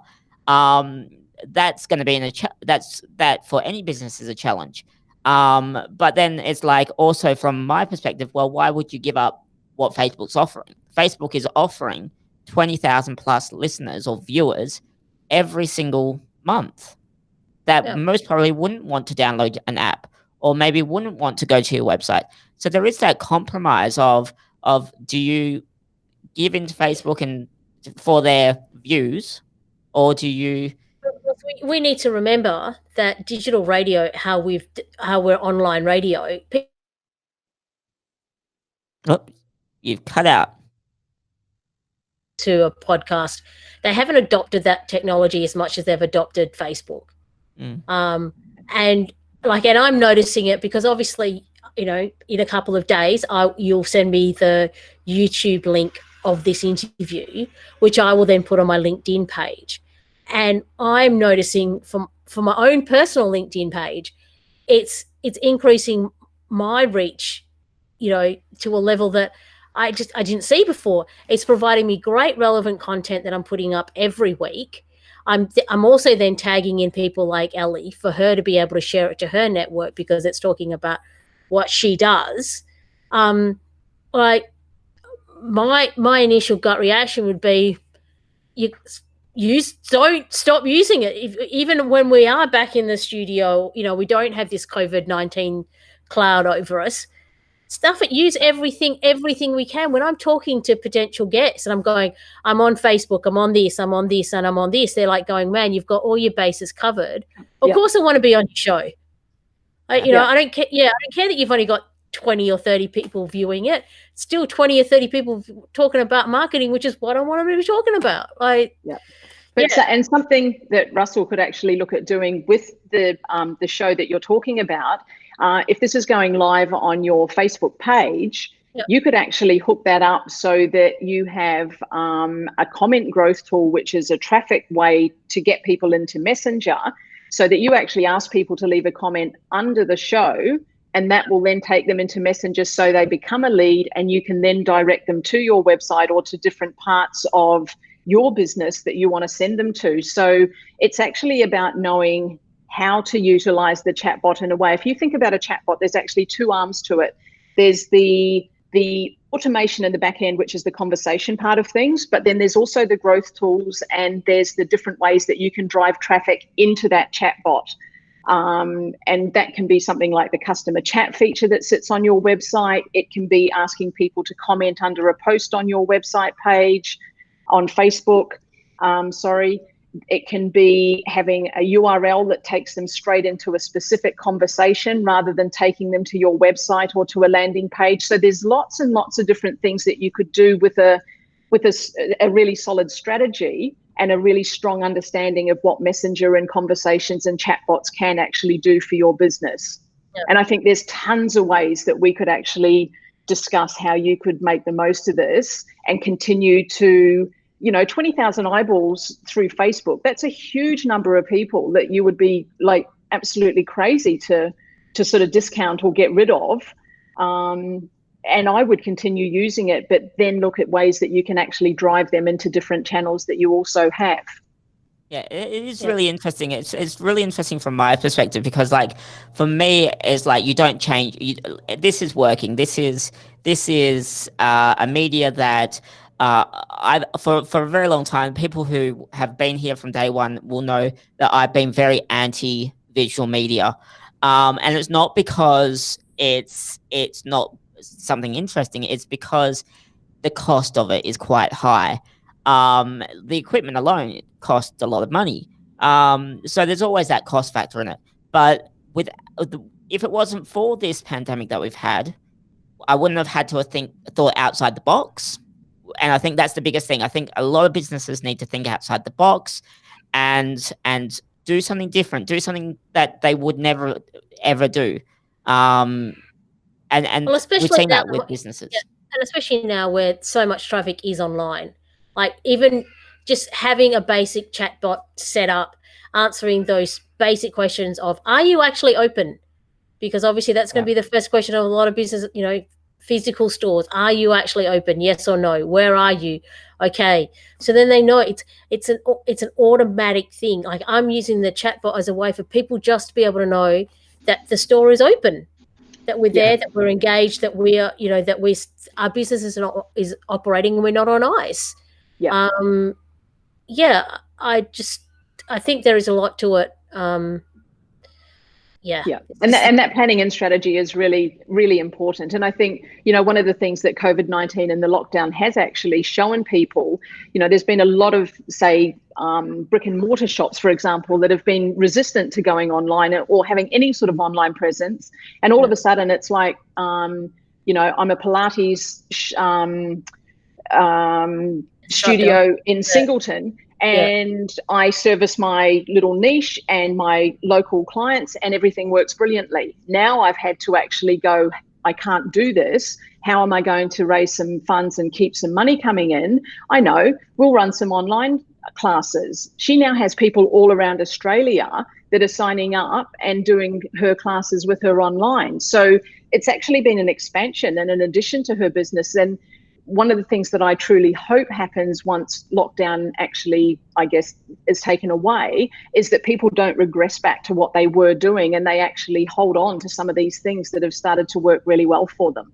That's going to be that for any business is a challenge. But then it's like, also from my perspective, well, why would you give up what Facebook's offering? Facebook is offering 20,000 plus listeners or viewers every single month that most probably wouldn't want to download an app or maybe wouldn't want to go to your website. So there is that compromise of do you give into Facebook and for their views, or do you? We need to remember that digital radio, how we're online radio. Oh, you've cut out. To a podcast, they haven't adopted that technology as much as they've adopted Facebook. And I'm noticing it because obviously, in a couple of days, you'll send me the YouTube link of this interview, which I will then put on my LinkedIn page. And I'm noticing from my own personal LinkedIn page, it's increasing my reach, to a level that I didn't see before. It's providing me great relevant content that I'm putting up every week. I'm also then tagging in people like Ellie for her to be able to share it to her network because it's talking about what she does. Like my initial gut reaction would be, don't stop using it. Even when we are back in the studio, we don't have this COVID-19 cloud over us. Stuff it, use everything we can. When I'm talking to potential guests and I'm going, I'm on Facebook, I'm on this, and I'm on this, they're like going, man, you've got all your bases covered. Of course I want to be on your show. I don't care. I don't care that you've only got 20 or 30 people viewing it. Still 20 or 30 people talking about marketing, which is what I want to be talking about. And something that Russell could actually look at doing with the show that you're talking about, if this is going live on your Facebook page, you could actually hook that up so that you have a comment growth tool, which is a traffic way to get people into Messenger, so that you actually ask people to leave a comment under the show, and that will then take them into Messenger so they become a lead, and you can then direct them to your website or to different parts of your business that you want to send them to. So it's actually about knowing how to utilize the chatbot in a way. If you think about a chatbot, there's actually two arms to it. There's the automation in the back end, which is the conversation part of things, but then there's also the growth tools, and there's the different ways that you can drive traffic into that chatbot. And that can be something like the customer chat feature that sits on your website. It can be asking people to comment under a post on your website page, on Facebook. It can be having a URL that takes them straight into a specific conversation rather than taking them to your website or to a landing page. So there's lots and lots of different things that you could do with a really solid strategy and a really strong understanding of what Messenger and conversations and chatbots can actually do for your business. And I think there's tons of ways that we could actually discuss how you could make the most of this and continue to, 20,000 eyeballs through Facebook. That's a huge number of people that you would be like absolutely crazy to sort of discount or get rid of. And I would continue using it, but then look at ways that you can actually drive them into different channels that you also have. Yeah, it is really interesting. It's really interesting from my perspective because, like, for me, it's like you don't change. This is working. This is a media that for a very long time, people who have been here from day one will know that I've been very anti-visual media, and it's not because it's not something interesting. It's because the cost of it is quite high. The equipment alone costs a lot of money. So there's always that cost factor in it. But if it wasn't for this pandemic that we've had, I wouldn't have had to thought outside the box. I think that's the biggest thing. I think a lot of businesses need to think outside the box and do something different, do something that they would never ever do. And Well, we've especially seen now, that with businesses. and especially now where so much traffic is online. Like even just having a basic chatbot set up, answering those basic questions of, are you actually open? Because obviously that's going to be the first question of a lot of business, physical stores. Are you actually open? Yes or no? Where are you? Okay. So then they know it's an automatic thing. Like I'm using the chatbot as a way for people just to be able to know that the store is open, that we're there, that we're engaged, that we are, that our business is operating and we're not on ice. Yeah. I think there is a lot to it. Yeah. And that planning and strategy is really, really important. And I think, one of the things that COVID-19 and the lockdown has actually shown people, there's been a lot of, say, brick and mortar shops, for example, that have been resistant to going online or having any sort of online presence. And all of a sudden it's like, I'm a Pilates studio in Singleton. And I service my little niche and my local clients and everything works brilliantly. Now I've had to actually go, I can't do this. How am I going to raise some funds and keep some money coming in? I know, we'll run some online classes. She now has people all around Australia that are signing up and doing her classes with her online. So it's actually been an expansion and an addition to her business. And one of the things that I truly hope happens once lockdown actually, I guess, is taken away is that people don't regress back to what they were doing and they actually hold on to some of these things that have started to work really well for them.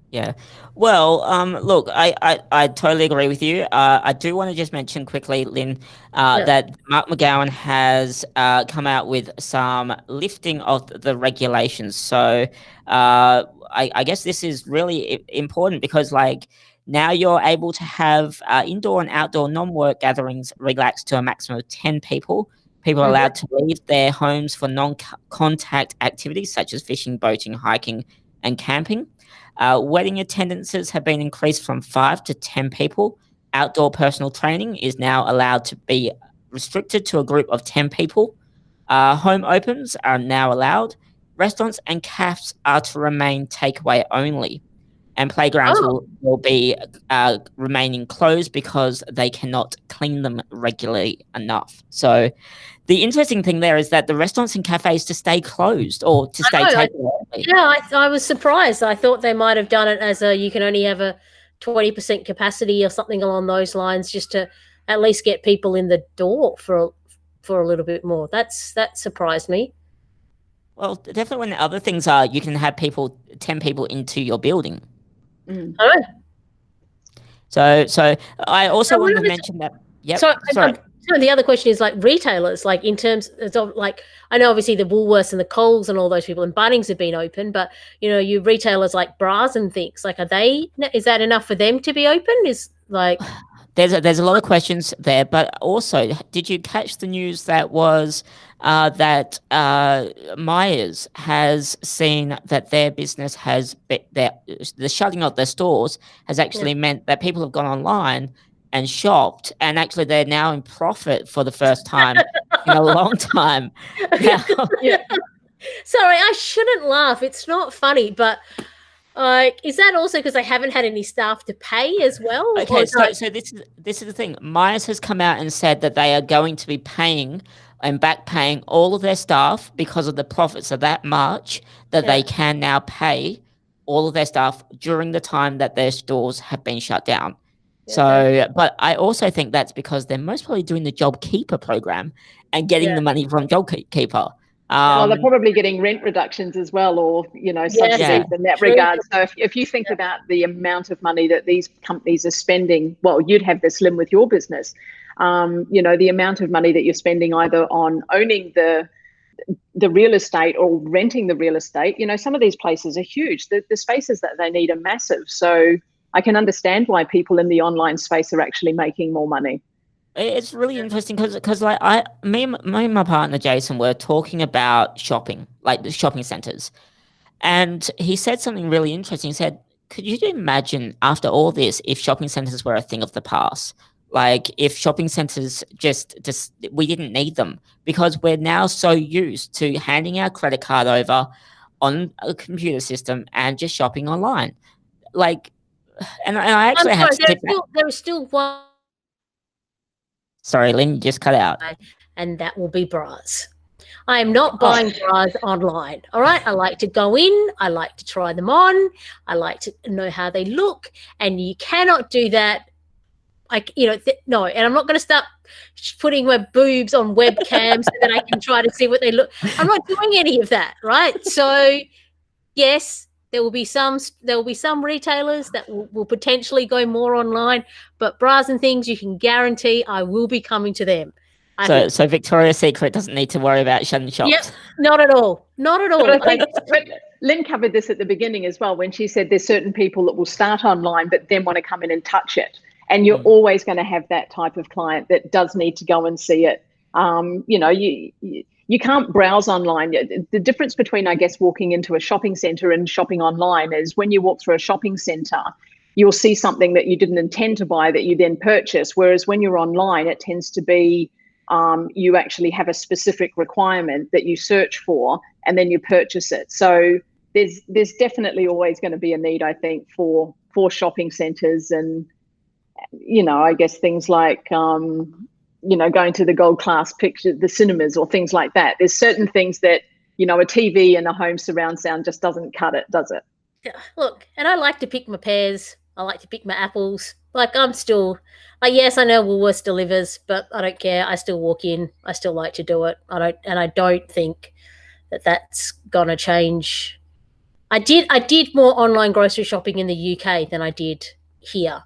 Yeah. Well, look, I totally agree with you. I do want to just mention quickly, Lynn, that Mark McGowan has come out with some lifting of the regulations. So I guess this is really important because, like, now you're able to have indoor and outdoor non-work gatherings relaxed to a maximum of 10 people. People are allowed to leave their homes for non-contact activities such as fishing, boating, hiking, and camping. Wedding attendances have been increased from 5 to 10 people. Outdoor personal training is now allowed to be restricted to a group of 10 people. Home opens are now allowed. Restaurants and cafes are to remain takeaway only. And playgrounds will be remaining closed because they cannot clean them regularly enough. So the interesting thing there is that the restaurants and cafes to stay closed or to stay takeaway. Yeah, I was surprised. I thought they might have done it as you can only have a 20% capacity or something along those lines, just to at least get people in the door for a little bit more. That surprised me. Well, definitely when the other things are, you can have 10 people into your building. Oh. So I also wanted to mention that. Yep. Sorry. So the other question is like retailers, like in terms of like, I know obviously the Woolworths and the Coles and all those people and Bunnings have been open, but you retailers like bras and things, like is that enough for them to be open? Is like there's a lot of questions there, but also did you catch the news that was that Myers has seen that their business has the shutting of their stores has actually meant that people have gone online and shopped, and actually they're now in profit for the first time in a long time. Now, Sorry, I shouldn't laugh. It's not funny, but is that also because they haven't had any staff to pay as well? Okay, so this is the thing. Myers has come out and said that they are going to be paying and back paying all of their staff because of the profits of that much that they can now pay all of their staff during the time that their stores have been shut down. So, but I also think that's because they're most probably doing the JobKeeper program and getting the money from JobKeeper. Well, they're probably getting rent reductions as well, or subsidies in that regard. So if you think about the amount of money that these companies are spending, well, you'd have this, Lim, with your business. The amount of money that you're spending either on owning the real estate or renting the real estate. Some of these places are huge. The spaces that they need are massive. So I can understand why people in the online space are actually making more money. It's really interesting because like me and my partner Jason were talking about shopping, like the shopping centers, and he said something really interesting. He said, could you imagine after all this, if shopping centers were a thing of the past? Like if shopping centers just we didn't need them because we're now so used to handing our credit card over on a computer system and just shopping online. Like, and I actually have to there is still one. Sorry, Lynn, you just cut out. And that will be bras. I am not buying bras online. All right. I like to go in. I like to try them on. I like to know how they look. And you cannot do that. No. And I'm not going to start putting my boobs on webcams so that I can try to see what they look. I'm not doing any of that. Right. So, yes, there will be some retailers that will potentially go more online, but bras and things, you can guarantee I will be coming to them. So Victoria's Secret doesn't need to worry about shutting shops. Yep, not at all. Not at all. But Lynn covered this at the beginning as well when she said there's certain people that will start online but then want to come in and touch it. And you're always going to have that type of client that does need to go and see it. You can't browse online. The difference between, I guess, walking into a shopping center and shopping online is when you walk through a shopping center, you'll see something that you didn't intend to buy that you then purchase. Whereas when you're online, it tends to be you actually have a specific requirement that you search for and then you purchase it. So there's definitely always going to be a need, I think, for shopping centers and, I guess things like, going to the gold class picture, the cinemas or things like that. There's certain things that, a TV and a home surround sound just doesn't cut it, does it? Yeah, look, and I like to pick my pears. I like to pick my apples. Like I'm still, yes, I know Woolworths delivers, but I don't care. I still walk in. I still like to do it. I don't think that that's gonna change. I did more online grocery shopping in the UK than I did here,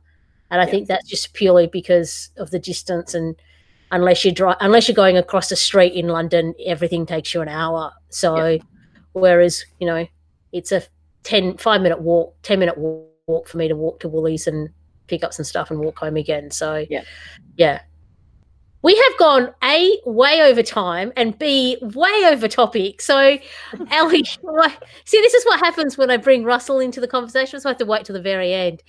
and I think that's just purely because of the distance. And unless you're going across the street in London, everything takes you an hour. So, whereas it's a 5-minute walk, 10-minute walk for me to walk to Woolies and pick up some stuff and walk home again. So yeah. We have gone A, way over time, and B, way over topic. So, Ellie, see, this is what happens when I bring Russell into the conversation. So I have to wait till the very end.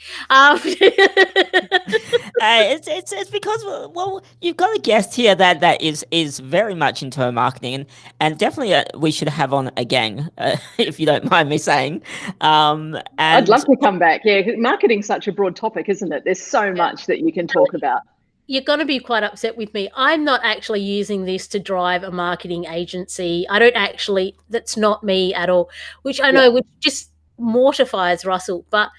It's because, well, you've got a guest here that is very much into her marketing, and definitely we should have on again, if you don't mind me saying. And I'd love to come back. Yeah, marketing's such a broad topic, isn't it? There's so much that you can talk about. You're going to be quite upset with me. I'm not actually using this to drive a marketing agency. That's not me at all, which I know, which just mortifies Russell. But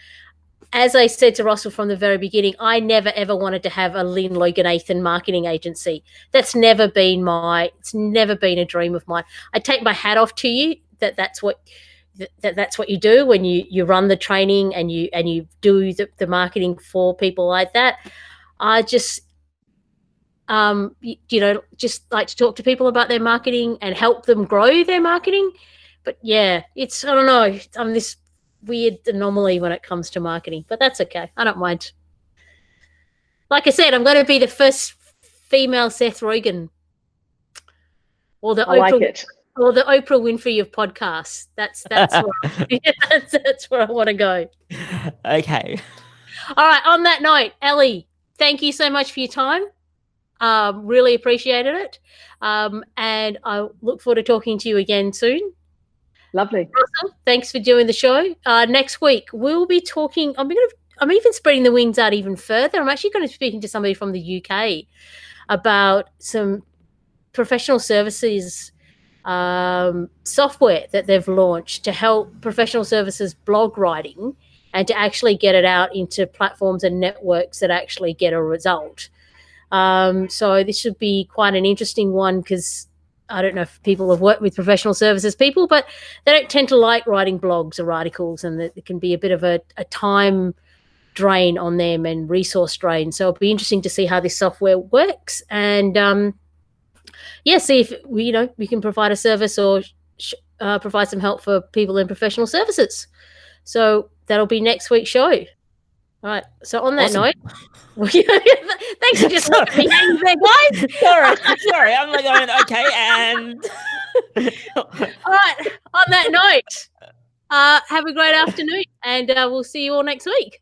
as I said to Russell from the very beginning, I never, ever wanted to have a Lynn Loganathan marketing agency. It's never been a dream of mine. I take my hat off to you that's what you do when you run the training and you do the marketing for people like that. I just, just like to talk to people about their marketing and help them grow their marketing. But I don't know, I'm this weird anomaly when it comes to marketing, but that's okay. I don't mind. Like I said, I'm going to be the first female Seth Rogen or the Oprah Winfrey of podcasts. That's where I want to go. Okay. All right. On that note, Ellie, thank you so much for your time. Really appreciated it. And I look forward to talking to you again soon. Lovely. Awesome. Thanks for doing the show. Next week, we'll be talking. I'm even spreading the wings out even further. I'm actually going to be speaking to somebody from the UK about some professional services software that they've launched to help professional services blog writing and to actually get it out into platforms and networks that actually get a result. So this should be quite an interesting one because I don't know if people have worked with professional services people, but they don't tend to like writing blogs or articles, and it can be a bit of a time drain on them and resource drain. So it'll be interesting to see how this software works and see if we can provide a service or provide some help for people in professional services. So that'll be next week's show. All right. So on that note, thanks for just looking at me hanging there, guys. Sorry. I'm like going, okay, and all right. On that note, Have a great afternoon, and we'll see you all next week.